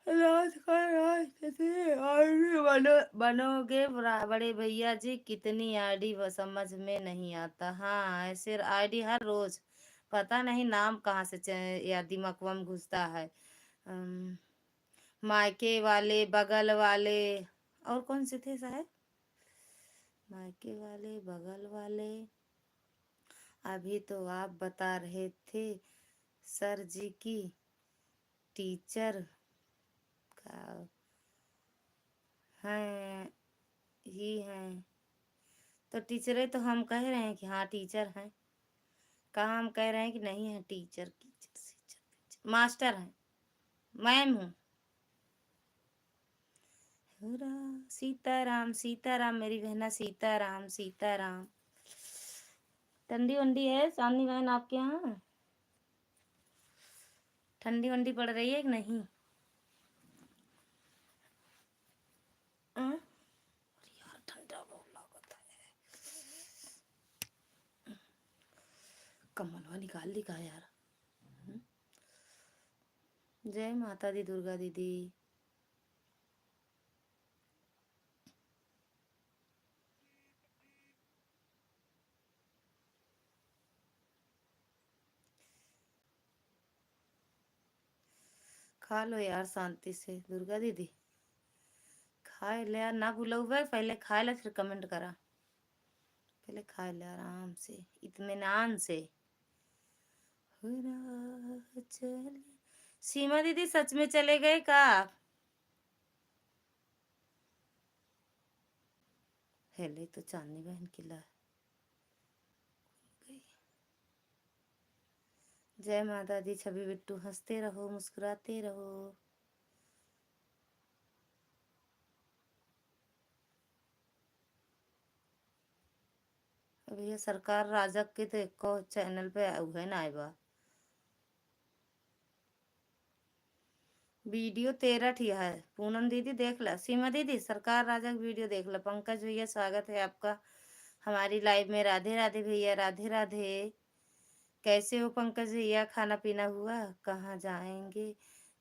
रात का रात कितनी आईडी बनोगे बड़े भैया जी? कितनी आईडी वो समझ में नहीं आता। हाँ ऐसे आईडी हर रोज, पता नहीं नाम कहाँ से या दिमाग में घुसता है। अम, मायके वाले, बगल वाले, और कौन से थे साहब? मायके वाले, बगल वाले। अभी तो आप बता रहे थे सर जी की टीचर का हैं ही हैं, तो टीचरें तो हम कह रहे हैं कि हाँ टीचर हैं। कहाँ हम कह रहे हैं कि नहीं है टीचर, टीचर मास्टर हैं, मैम हूँ। सीताराम सीताराम मेरी बहना, सीताराम सीताराम। ठंडी वंडी है चांदनी बहन आपके यहाँ? ठंडी वंडी पड़ रही है कि नहीं? यार ठंडा बहुत लागत है। कमलवा निकाल ली का यार। जय माता दी दुर्गा दीदी। खा लो यार शांति से दुर्गा दीदी, खाए ले यार, ना भूलो हुआ पहले खाए ले फिर कमेंट करा। पहले खाए ले आराम से इत्मीनान से। चले सीमा दीदी सच में चले गए का आप? हेले तो चांदनी बहन किला गई। जय माता दी छवि बिट्टू, हंसते रहो मुस्कुराते रहो। भैया सरकार राजक के तो एको चैनल पे है ना आए बा वीडियो 13 ठिया है। पूनम दीदी देख ला, सीमा दीदी सरकार राजक वीडियो देख ला। पंकज भैया स्वागत है आपका हमारी लाइव में। राधे राधे भैया, राधे राधे। कैसे हो पंकज भैया, खाना पीना हुआ? कहाँ जाएंगे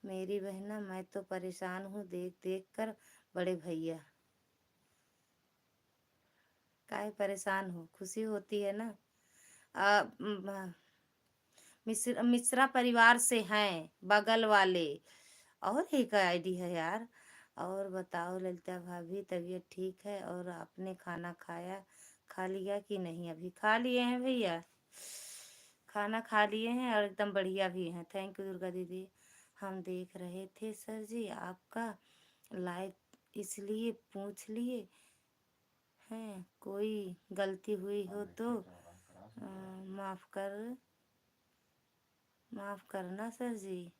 मेरी बहना, मैं तो परेशान हूँ देख देख कर। बड़े भैया काहे परेशान हो, खुशी होती है ना। मिश्रा परिवार से हैं बगल वाले। और एक आईडी है यार। और बताओ ललिता भाभी तबीयत ठीक है? और आपने खाना खाया, खा लिया कि नहीं? अभी खा लिए हैं भैया, खाना खा लिए हैं और एकदम बढ़िया भी हैं। थैंक यू दुर्गा दीदी। हम देख रहे थे सर जी आपका लाइव, इसलिए पूछ लिए हैं। कोई गलती हुई हो तो माफ करना सर जी।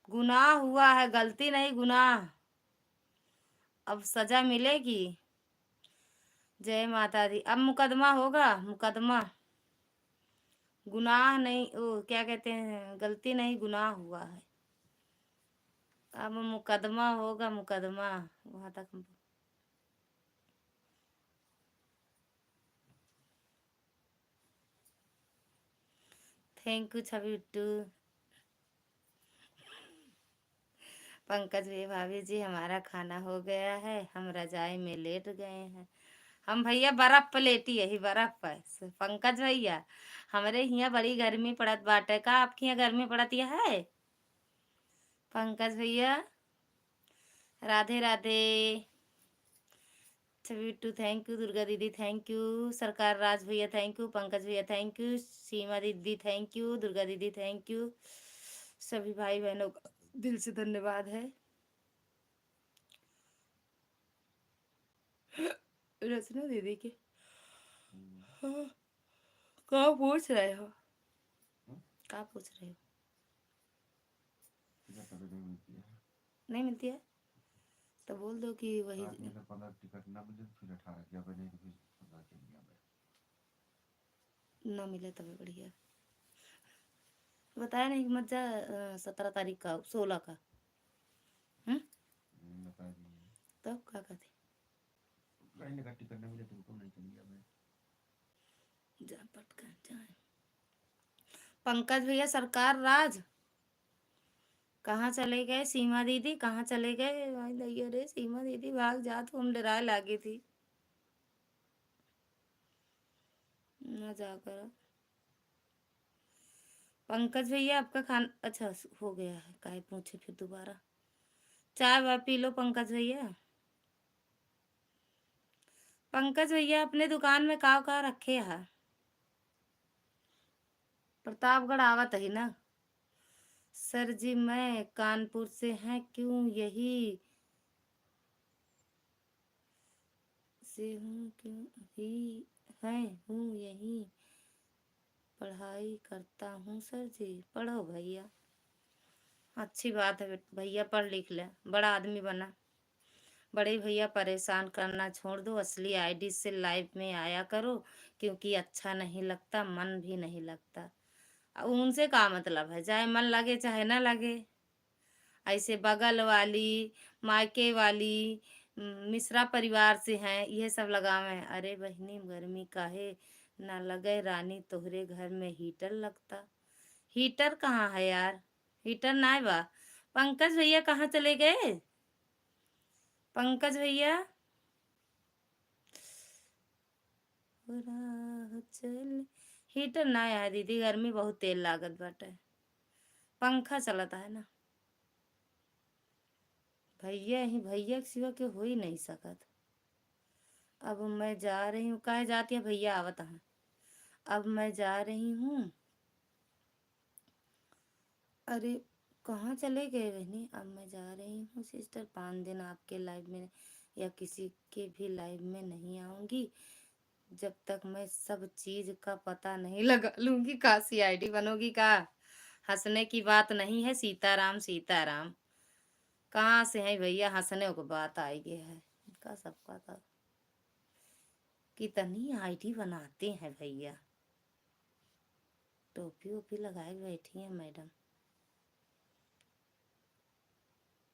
गुनाह हुआ है, गलती नहीं गुनाह, अब सजा मिलेगी। जय माता दी। अब मुकदमा होगा, मुकदमा। गुनाह नहीं, ओ क्या कहते हैं, गलती नहीं गुनाह हुआ है। अब मुकदमा होगा, मुकदमा। वहां तक थैंक यू छवि बिट्टू। पंकज भैया भाभी जी हमारा खाना हो गया है, हम रजाई में लेट गए हैं। हम भैया बर्फ पे लेटी है, बर्फ पे। पंकज भैया हमारे यहाँ बड़ी गर्मी पड़त बाटे का, आपके यहाँ गर्मी पड़ती है? पंकज भैया राधे राधे। बिट्टू थैंक यू, दुर्गा दीदी थैंक यू, सरकार राज भैया थैंक यू, पंकज भैया थैंक यू, सीमा दीदी थैंक यू, दुर्गा दीदी थैंक यू। सभी भाई बहनों का दिल से धन्यवाद है। रचना दीदी के हाँ, कहाँ पूछ रहे हो? कहाँ पूछ रहे हो? नहीं मिलती है तो बोल दो कि वही।
15 टिकट ना मिले फिर 18 क्या बने, फिर 15 के लिया
ना मिले तभी बढ़िया। बताया नहीं मत जा 17 तारीख का 16 का।
बता दिए।
तब क्या कहते
कहीं का टिकट ना मिले तुमको नहीं चल गया मैं।
जा पटका जाए। पंकज भैया सरकार राज कहाँ चले गए? सीमा दीदी कहाँ चले गए? भाई दैया रे सीमा दीदी भाग जा, तो हम डराए लागी थी ना जाकर। पंकज भैया आपका खाना अच्छा हो गया है, काहे पूछे फिर दोबारा। चाय वाय पी लो पंकज भैया। पंकज भैया अपने दुकान में का रखे है? प्रतापगढ़ आवत ही ना। सर जी मैं कानपुर से हैं, क्यों यही से हूँ, क्यों ही है हूँ यही पढ़ाई करता हूँ। सर जी पढ़ो भैया, अच्छी बात है भैया, पढ़ लिख ले, बड़ा आदमी बना। बड़े भैया परेशान करना छोड़ दो, असली आईडी से लाइव में आया करो, क्योंकि अच्छा नहीं लगता, मन भी नहीं लगता। अब उनसे का मतलब है, चाहे मन लगे चाहे ना लगे। ऐसे बगल वाली, मायके वाली, मिश्रा परिवार से हैं, ये सब लगावे हैं। अरे बहनी गर्मी काहे ना लगे रानी, तोहरे घर में हीटर लगता। हीटर कहाँ है यार, हीटर ना है बा। पंकज भैया कहाँ चले गए? पंकज भैया राह चले, हीटर ना है दीदी, गर्मी बहुत तेल लागत बाटे, पंखा चलता है ना। भैया ही भैया के सिवा के हो ही नहीं सकत। अब मैं जा रही हूँ, काहे जाती है भैया आवत हैं। अब मैं जा रही हूँ। अरे कहाँ चले गए बहनी? अब मैं जा रही हूँ सिस्टर, 5 दिन आपके लाइव में या किसी के भी लाइव में नहीं आऊंगी, जब तक मैं सब चीज का पता नहीं लगा लूंगी। काशी आईडी बनोगी का? हंसने की बात नहीं है, सीताराम सीताराम। कहाँ से है भैया, हंसने को बात आई है इनका सबका तो। कितनी आईडी बनाते हैं भैया, टोपी ओपी लगाए बैठी हैं मैडम।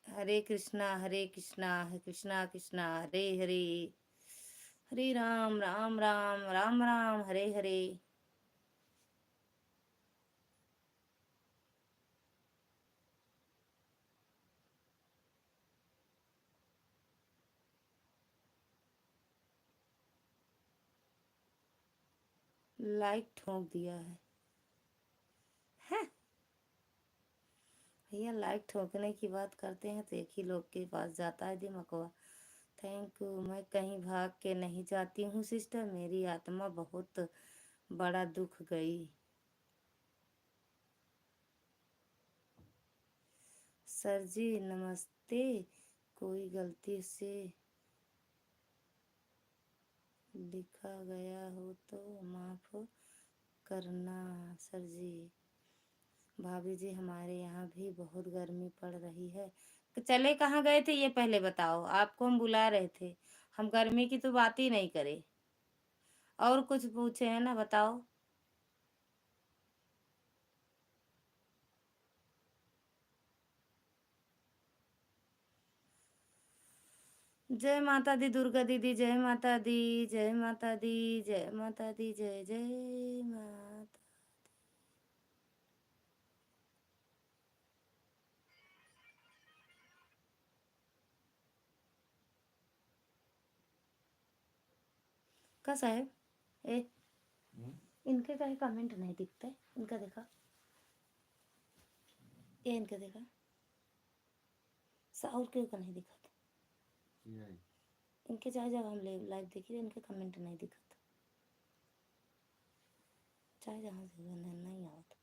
हरे कृष्णा कृष्णा हरे हरे, हरे राम राम राम राम राम हरे हरे। लाइक ठोक दिया है भैया, लाइक ठोकने की बात करते हैं तो एक ही लोग के पास जाता है दिमाग। Thank you. मैं कहीं भाग के नहीं जाती हूँ सिस्टर, मेरी आत्मा बहुत बड़ा दुख गई। सर जी नमस्ते, कोई गलती से लिखा गया हो तो माफ करना सर जी। भाभी जी हमारे यहाँ भी बहुत गर्मी पड़ रही है। तो चले कहाँ गए थे ये पहले बताओ, आपको हम बुला रहे थे, हम गर्मी की तो बात ही नहीं करे। और कुछ पूछे हैं ना, बताओ। जय माता दी दुर्गा दीदी, जय माता दी, जय माता दी, जय माता दी, जय जय माता। का साहेब ए, इनके कहीं कमेंट नहीं दिखते, इनका देखा, ये इनका देखा, और क्यों का नहीं दिखा? इनके चाहे जब हम लाइव देखिए इनके कमेंट नहीं दिखा, चाहे जहाँ से नहीं आवत।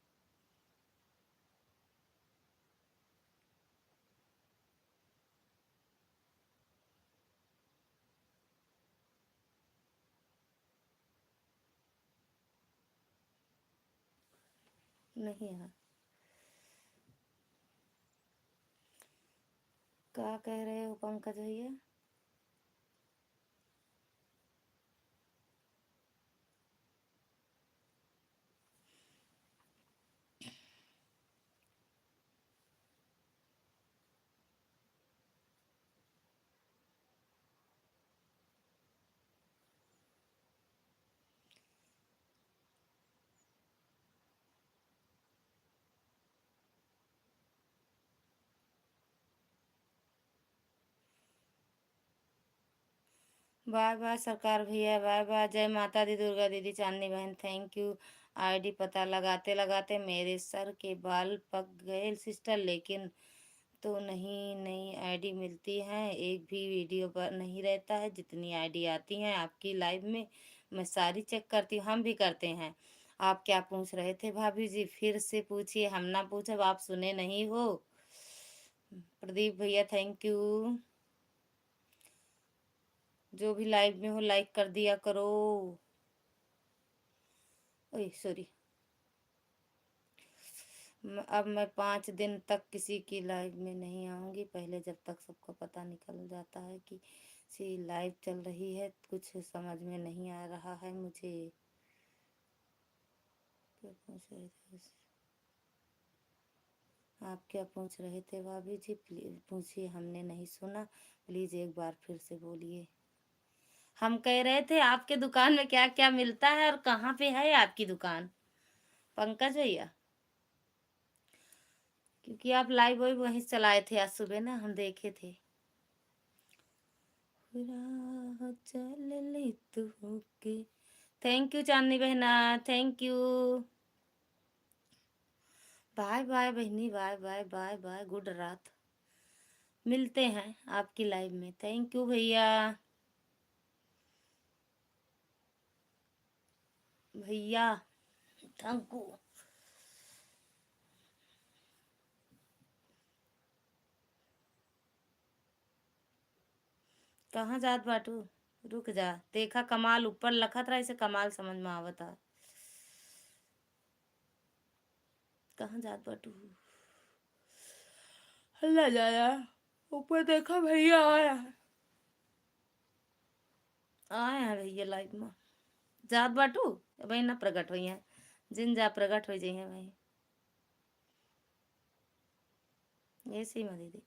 नहीं है। क्या कह रहे हो पंकज भैया? बाय बाय सरकार भैया, बाय बाय। जय माता दी दुर्गा दीदी, चांदनी बहन थैंक यू। आईडी पता लगाते लगाते मेरे सर के बाल पक गए सिस्टर, लेकिन तो नहीं, नई आईडी मिलती है, एक भी वीडियो पर नहीं रहता है। जितनी आईडी आती हैं आपकी लाइव में मैं सारी चेक करती हूँ, हम भी करते हैं। आप क्या पूछ रहे थे भाभी जी? फिर से पूछिए, हम ना पूछे, अब आप सुने नहीं हो। प्रदीप भैया थैंक यू। जो भी लाइव में हो लाइक कर दिया करो। ओए सॉरी। अब मैं 5 दिन तक किसी की लाइव में नहीं आऊंगी, पहले जब तक सबको पता निकल जाता है कि सी लाइव चल रही है। कुछ समझ में नहीं आ रहा है मुझे। क्या पूछ रहे थे? आप क्या पूछ रहे थे भाभी जी? प्लीज पूछिए, हमने नहीं सुना। प्लीज एक बार फिर से बोलिए। हम कह रहे थे आपके दुकान में क्या क्या मिलता है और कहाँ पे है आपकी दुकान, पंकज भैया? क्योंकि आप लाइव वहीं चलाए थे आज सुबह ना, हम देखे थे। राह चल ली तू के। थैंक यू चांदनी बहना, थैंक यू। बाय बाय बहनी, bye bye bye bye, good रात। मिलते हैं आपकी लाइव में। थैंक यू भैया। भैया थैंक यू। कहाँ जात बाटू? रुक जा, देखा कमाल ऊपर लखत रहा, इसे कमाल समझ में आवता। कहाँ जात बाटू? हल्ला जाया ऊपर, देखा भैया आया है। आए हैं भैया लाइव में। जात बाटू भाई ना प्रकट हुई है, जिन जा प्रकट हो जाइए भाई। ऐसे ही मत दीदी।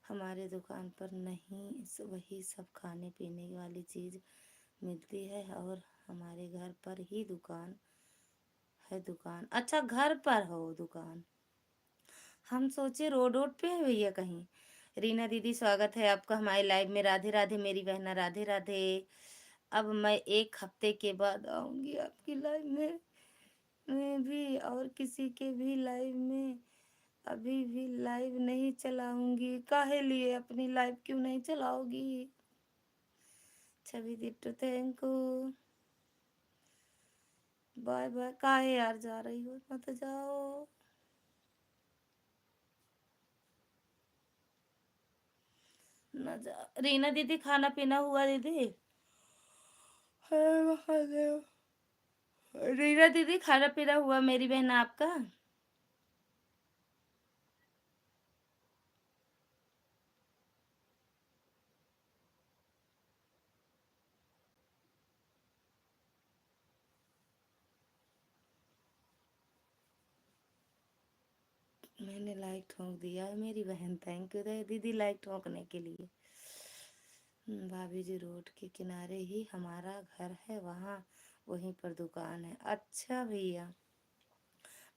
हमारे दुकान पर नहीं वही सब खाने पीने वाली चीज मिलती है, और हमारे घर पर ही दुकान है। दुकान अच्छा, घर पर हो दुकान? हम सोचे रोड रोड पे है भैया कहीं। रीना दीदी स्वागत है आपका हमारे लाइव में। राधे राधे मेरी बहना, राधे राधे। अब मैं 1 हफ्ते के बाद आऊंगी आपकी लाइव में। मैं भी और किसी के भी लाइव में अभी भी लाइव नहीं चलाऊंगी। काहे लिए? अपनी लाइव क्यों नहीं चलाओगी? Chhavi Bittu thank you. Bye bye. काहे यार जा रही हो? मत जाओ। न जा। रीना दीदी खाना पीना हुआ दीदी? अरे महादेव। रीना दीदी खाना पीना हुआ मेरी बहन आपका? मैंने लाइक ठोक दिया है मेरी बहन, थैंक यू दीदी लाइक ठोकने के लिए। भाभी जी रोड के किनारे ही हमारा घर है, वहाँ वहीं पर दुकान है। अच्छा भैया,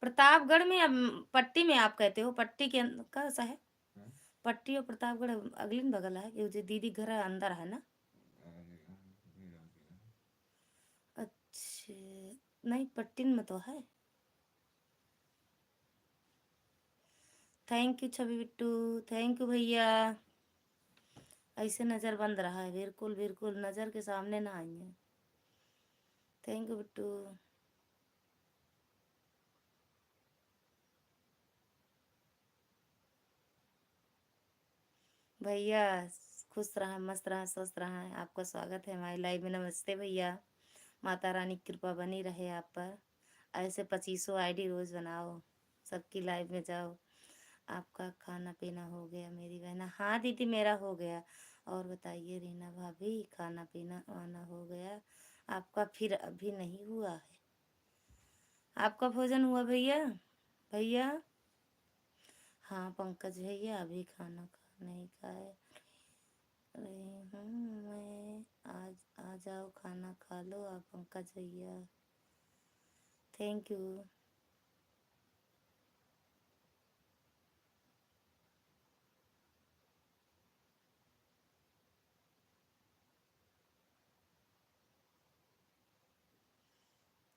प्रतापगढ़ में? पट्टी में आप कहते हो? पट्टी के का सा है? पट्टी और प्रतापगढ़ अगले बगल है कि दीदी घर अंदर है ना? अच्छा, नहीं पट्टी में तो है। Thank you Chhavi Bittu, thank you भैया। ऐसे नजर बंद रहा है, बिल्कुल बिल्कुल नजर के सामने ना आइए। Thank you Bittu. भैया खुश रहा, मस्त रहा, स्वस्थ रहा। आपका स्वागत है हमारी लाइव में। नमस्ते भैया। माता रानी की कृपा बनी रहे आप पर। ऐसे 2500 आईडी रोज बनाओ, सबकी लाइव में जाओ। आपका खाना पीना हो गया मेरी बहना? हाँ दीदी मेरा हो गया। और बताइए रीना भाभी, खाना पीना वाना हो गया आपका? फिर अभी नहीं हुआ है आपका भोजन? हुआ भैया? भैया हाँ पंकज भैया अभी खाना खा नहीं खाए रही हूँ मैं। आज आ जाओ खाना खा लो आप पंकज भैया। Thank you.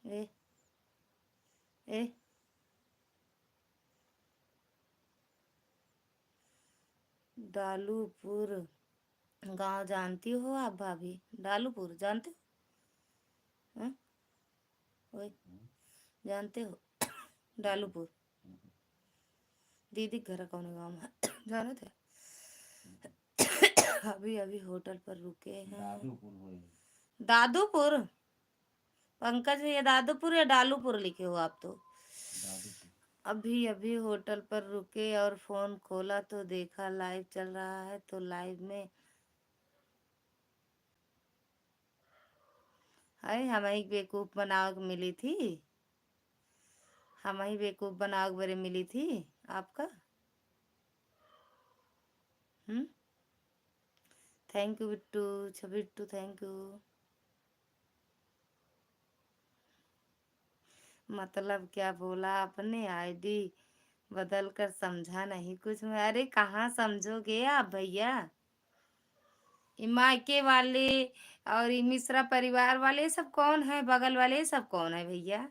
ए ए डालूपुर गांव जानती हो आप भाभी? डालूपुर जानते हो? हाँ? ओए जानते हो डालूपुर दीदी घर कौन गाँव में जाना था। अभी अभी होटल पर रुके हैं। दादूपुर पंकज भैया दादूपुर या डालूपुर लिखे हो आप तो। अभी अभी होटल पर रुके और फोन खोला तो देखा लाइव चल रहा है, तो लाइव में हाय हमारी बेवकूफ बनाओ मिली थी, हमारी बेवकूफ बनाओ बरे मिली थी आपका। Thank you Bittu, Bittu thank you. मतलब क्या बोला आपने, आईडी बदल कर समझा नहीं कुछ में। अरे कहाँ समझोगे आप भैया, ये मायके वाले और ये मिश्रा परिवार वाले सब कौन है, बगल वाले सब कौन है भैया।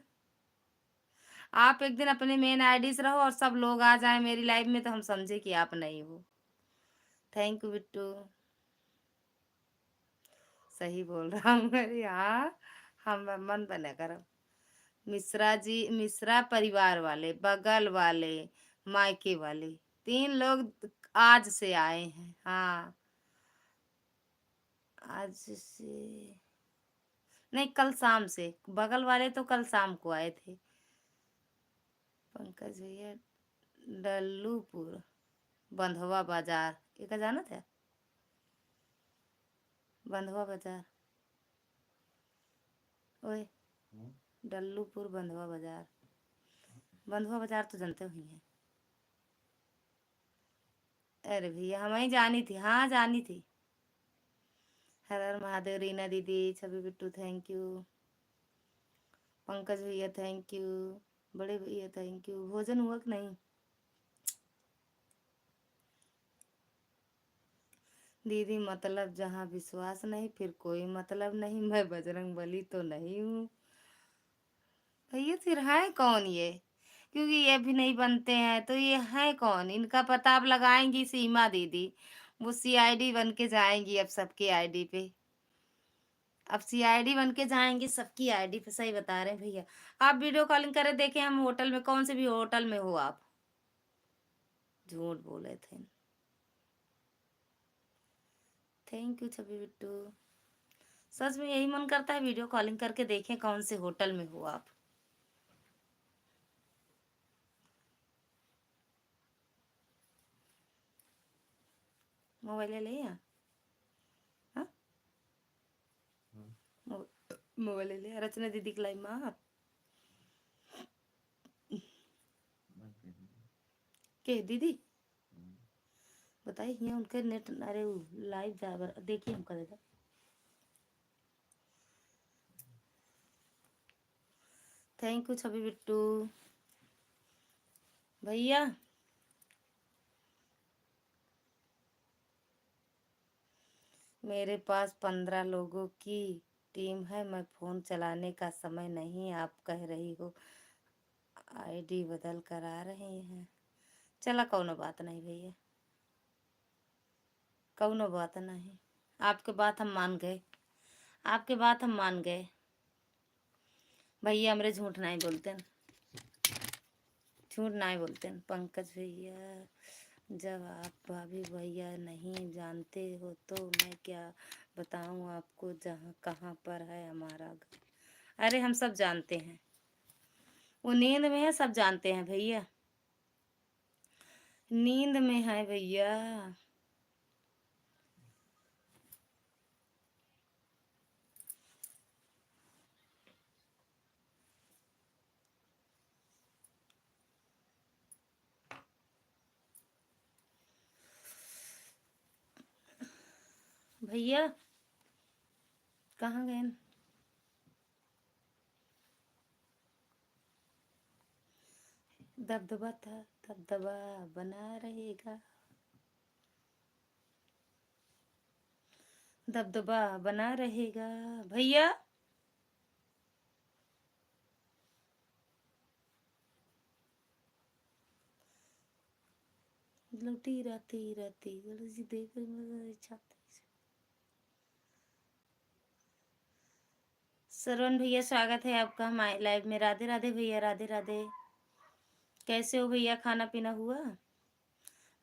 आप एक दिन अपने मेन आईडी से रहो और सब लोग आ जाए मेरी लाइफ में तो हम समझे कि आप नहीं हो। थैंक यू बिट्टू, सही बोल रहा हूँ। अरे हाँ हम मन बना करो। मिश्रा जी, मिश्रा परिवार वाले, बगल वाले, मायके वाले, 3 लोग आज से आए हैं। हाँ आज से नहीं, कल शाम से। बगल वाले तो कल शाम को आए थे। पंकज भैया डल्लूपुर बंधवा बाजार, ये का जाना था बंधवा बाजार। ओए डल्लूपुर बंधवा बाजार, बंधवा बाजार तो जानते ही हैं। अरे भैया हमें जानी थी, हाँ जानी थी। हर हर महादेव, रीना दीदी, छवि बिट्टू थैंक यू, पंकज भैया थैंक यू, बड़े भैया थैंक यू। भोजन हुआ कि नहीं दीदी, मतलब जहाँ विश्वास नहीं फिर कोई मतलब नहीं। मैं बजरंग बली तो नहीं हूँ भैया, फिर है कौन ये, क्योंकि ये भी नहीं बनते हैं तो ये है कौन। इनका पता अब लगाएंगी सीमा दीदी, वो सीआईडी बन के जाएंगी अब सबके आईडी पे। अब सीआईडी बन के जाएंगे सबकी आईडी पे। सही बता रहे हैं भैया, आप वीडियो कॉलिंग करे देखे हम होटल में, कौन से भी होटल में हो आप, झूठ बोले थे। थैंक यू छवि बिट्टू, सच में यही मन करता है वीडियो कॉलिंग करके देखें कौन से होटल में हो आप। मोबाइल ले लिया, हाँ मोबाइल ले लिया। रचना दीदी के लाइव में आप के दीदी बताइए उनके नेट, अरे लाइव जा देखिए हम करेगा। थैंक यू छवि बिट्टू भैया। मेरे पास 15 लोगों की टीम है, मैं फोन चलाने का समय नहीं। आप कह रही हो आईडी बदल कर आ रहे हैं, चला कौनो बात नहीं भैया, कौनो बात नहीं। आपके बात हम मान गए, आपके बात हम मान गए भैया, हमरे झूठ नहीं बोलते, झूठ नहीं बोलते। पंकज भैया जब आप भाभी भैया नहीं जानते हो तो मैं क्या बताऊं आपको जहाँ कहाँ पर है हमारा घर। अरे हम सब जानते हैं, वो नींद में है, सब जानते हैं भैया, नींद में है भैया। भैया कहाँ गए, दबदबा था दबदबा बना रहेगा, दबदबा बना रहेगा भैया। लुटी रहती रहती देख छाती सरवण भैया स्वागत है आपका हमारे लाइव में। राधे राधे भैया, राधे राधे। कैसे हो भैया, खाना पीना हुआ?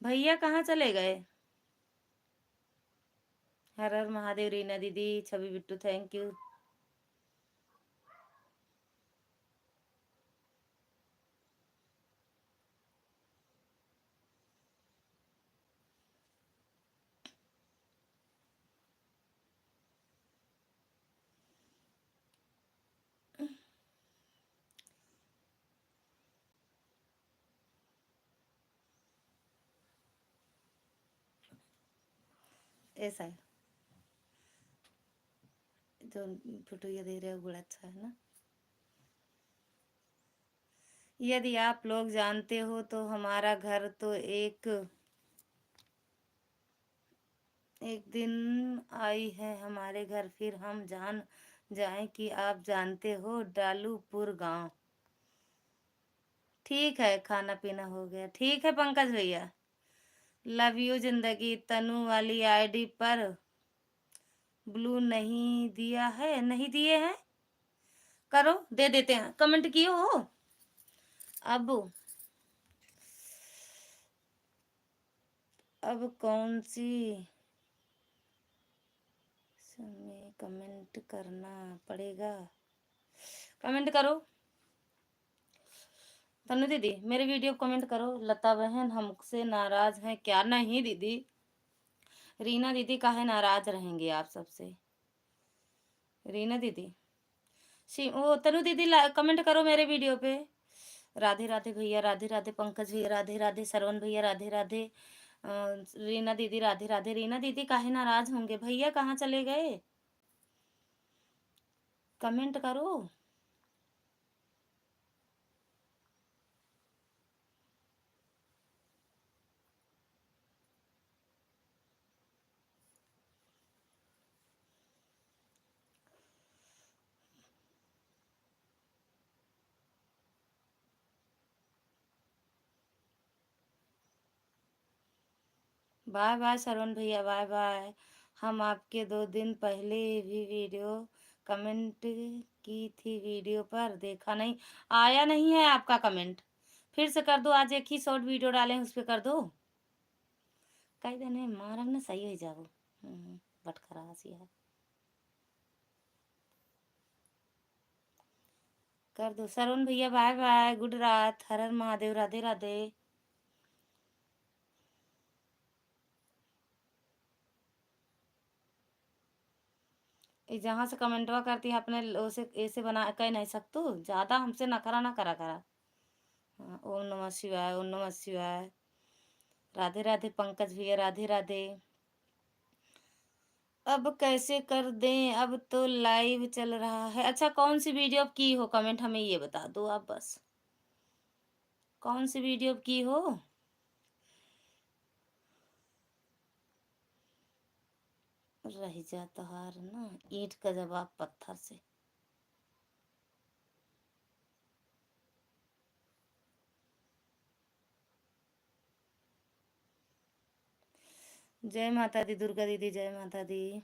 भैया कहाँ चले गए? हर हर महादेव। रीना दीदी, छवि बिट्टू, थैंक यू। ऐसा है जो फोटो ये दे रहे हो, बड़ा अच्छा है ना। यदि आप लोग जानते हो तो हमारा घर तो एक दिन आई है हमारे घर, फिर हम जान जाएं कि आप जानते हो डालूपुर गांव। ठीक है, खाना पीना हो गया। ठीक है पंकज भैया, लव यू जिंदगी। तनु वाली आईडी पर ब्लू नहीं दिया है, नहीं दिए हैं, करो, दे देते हैं। कमेंट किए हो अब कौन सी समय कमेंट करना पड़ेगा? कमेंट करो तनु दीदी, मेरे वीडियो कमेंट करो। लता बहन हमसे नाराज हैं क्या? नहीं दीदी। रीना दीदी काहे नाराज रहेंगे आप सबसे? रीना दीदी, ओ तनु दीदी कमेंट करो मेरे वीडियो पे। राधे राधे भैया, राधे राधे पंकज भैया, राधे राधे सरवण भैया, राधे राधे रीना दीदी, राधे राधे। रीना दीदी काहे नाराज होंगे? भैया कहाँ चले गए? कमेंट करो। बाय बाय सरवण भैया, बाय बाय। हम आपके 2 दिन पहले भी वीडियो कमेंट की थी, वीडियो पर देखा नहीं। आया नहीं है आपका कमेंट, फिर से कर दो। आज एक ही शॉर्ट वीडियो डालें, उस पर कर दो। कई दिन मारब ना, सही हो जाओ। भटका हंसी है, कर दो। सरवण भैया बाय बाय, गुड रात, हर हर महादेव, राधे राधे। जहाँ से कमेंटवा करती है अपने उसे ऐसे बना कह नहीं सकतू, ज्यादा हमसे नखरा ना करा करा। हाँ, ओम नमः शिवाय, ओम नमः शिवाय। राधे राधे पंकज भैया, राधे राधे। अब कैसे कर दें? अब तो लाइव चल रहा है। अच्छा, कौन सी वीडियो अब की हो? कमेंट हमें ये बता दो आप बस, कौन सी वीडियो अब की हो? रह जाता हार ना, ईंट का जवाब पत्थर से। जय माता दी दुर्गा दीदी, जय माता दी।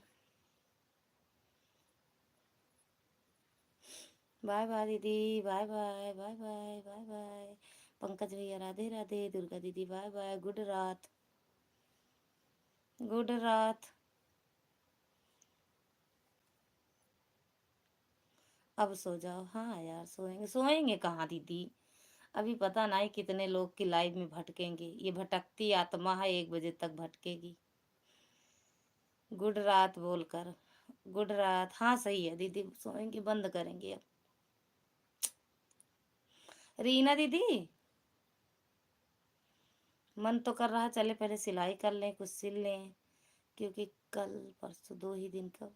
बाय बाय दीदी, bye bye, bye bye, bye bye. Pankaj भैया राधे राधे, दुर्गा दीदी बाय बाय, गुड रात, गुड रात। अब सो जाओ। हाँ यार, सोएंगे, सोएंगे कहाँ दीदी? अभी पता नहीं कितने लोग की लाइव में भटकेंगे। ये भटकती आत्मा है, 1 बजे तक भटकेगी। गुड रात बोलकर, गुड रात। हाँ सही है दीदी, सोएंगे, बंद करेंगे अब। रीना दीदी, मन तो कर रहा चले पहले सिलाई कर लें, कुछ सिल लें, क्योंकि कल परसों 2 ही दिन का।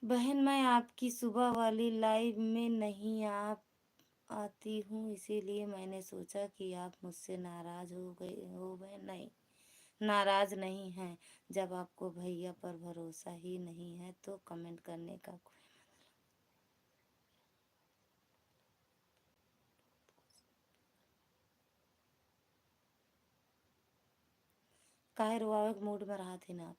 बहन मैं आपकी सुबह वाली लाइव में नहीं आ आती हूँ, इसीलिए मैंने सोचा कि आप मुझसे नाराज हो गए। नहीं, नाराज नहीं है। जब आपको भैया पर भरोसा ही नहीं है तो कमेंट करने का कोई काहे? रुआवे मूड में रहा थे ना आप।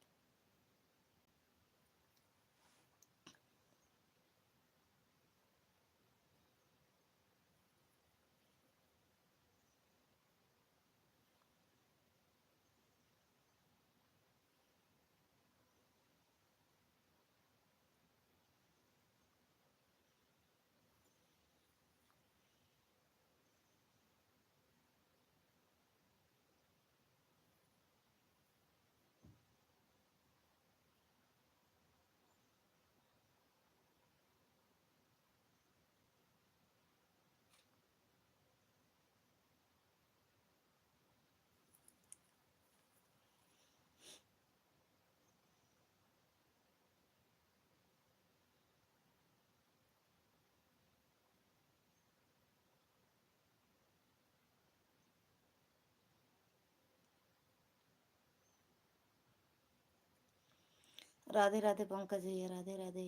राधे राधे पंकज भैया, राधे राधे।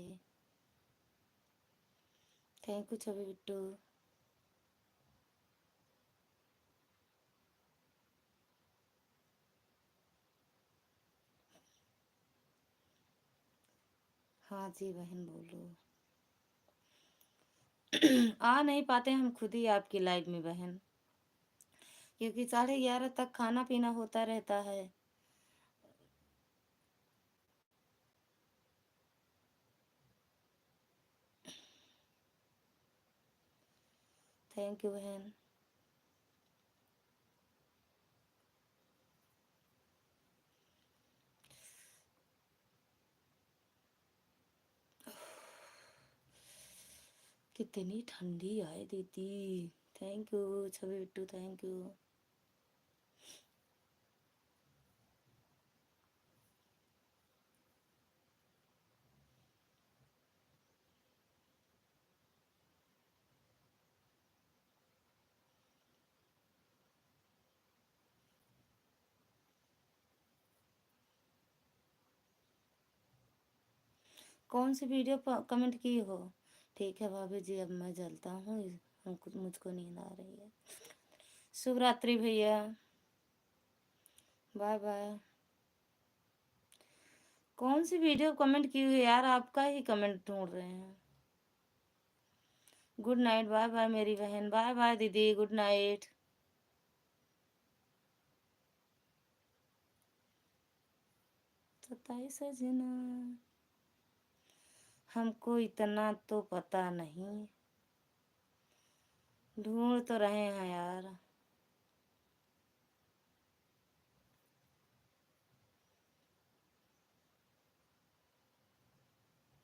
Thank you Chhavi Bittu. हाँ जी बहन बोलो। आ नहीं पाते हम खुद ही आपकी लाइव में बहन, क्योंकि 11:30 तक खाना पीना होता रहता है। थैंक यू बहन। कितनी ठंडी आए दीदी। Thank you Chhavi Bittu, thank you. कौन सी वीडियो पर कमेंट की हो? ठीक है भाभी जी, अब मैं जलता हूँ, हमको मुझको नींद आ रही है। शुभ रात्रि भैया, बाय बाय। कौन सी वीडियो कमेंट की हुई यार, आपका ही कमेंट ढूंढ रहे हैं। गुड नाइट, बाय बाय मेरी बहन, बाय बाय दीदी, गुड नाइट। सताइस सजना, हमको इतना तो पता नहीं, ढूंढ तो रहे हैं यार।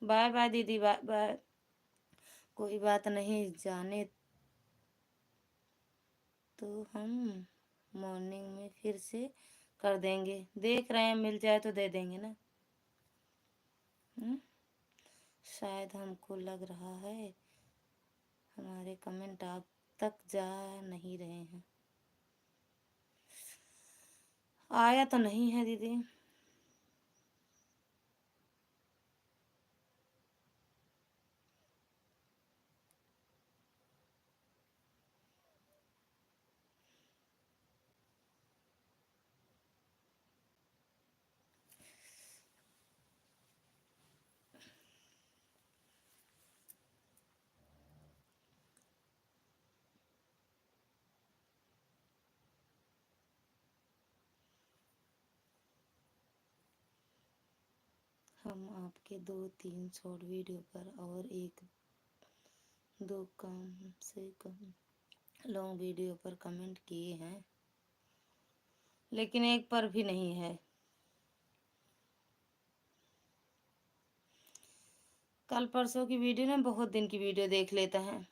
बाय बाय दीदी, बाय बाय। कोई बात नहीं, जाने तो हम मॉर्निंग में फिर से कर देंगे, देख रहे हैं मिल जाए तो दे देंगे ना। शायद हमको लग रहा है हमारे कमेंट आप तक जा नहीं रहे हैं। आया तो नहीं है दीदी। हम आपके 2-3 शॉर्ट वीडियो पर और 1-2 कम से कम लॉन्ग वीडियो पर कमेंट किए हैं, लेकिन एक पर भी नहीं है। कल परसों की वीडियो ना, बहुत दिन की वीडियो देख लेते हैं।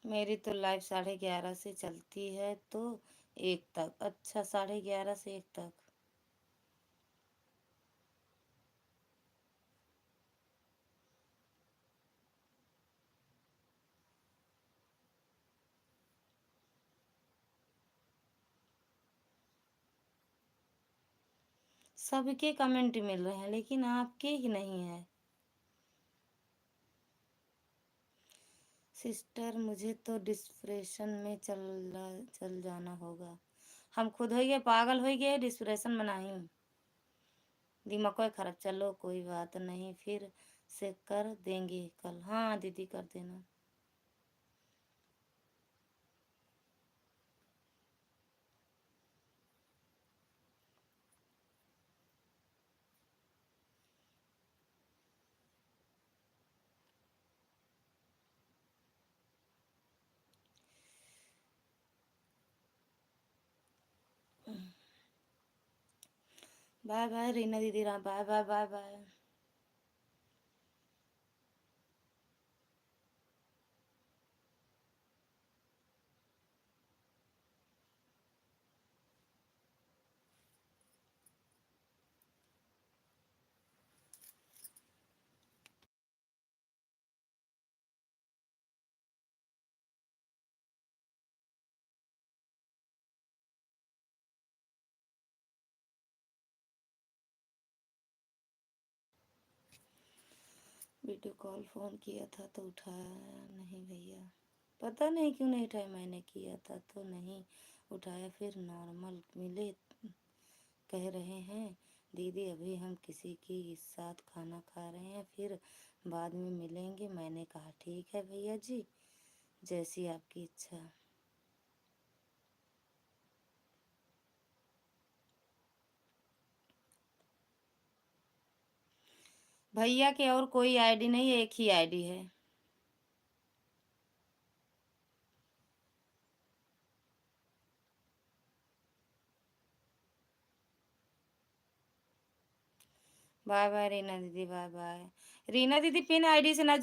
मेरी तो लाइव 11:30 से चलती है तो 1 तक। अच्छा, 11:30 से 1 तक। सबके कमेंट मिल रहे हैं लेकिन आपके ही नहीं है। सिस्टर मुझे तो डिस्प्रेशन में चल जाना होगा। हम खुद हो गए पागल हो गए, डिस्प्रेशन में नहीं, दिमाग को खराब। चलो कोई बात नहीं, फिर से कर देंगे कल। हाँ दीदी कर देना। बाय बाय रीना दीदी, bye bye bye bye. Video call phone किया था तो उठाया नहीं भैया, पता नहीं क्यों नहीं उठाया। मैंने किया था तो नहीं उठाया। फिर नॉर्मल मिले, कह रहे हैं दीदी अभी हम किसी के साथ खाना खा रहे हैं, फिर बाद में मिलेंगे। मैंने कहा ठीक है भैया जी, जैसी आपकी इच्छा। भैया की और कोई आईडी नहीं, एक ही आईडी है। बाय बाय रीना दीदी, बाय बाय। रीना दीदी पिन आईडी से ना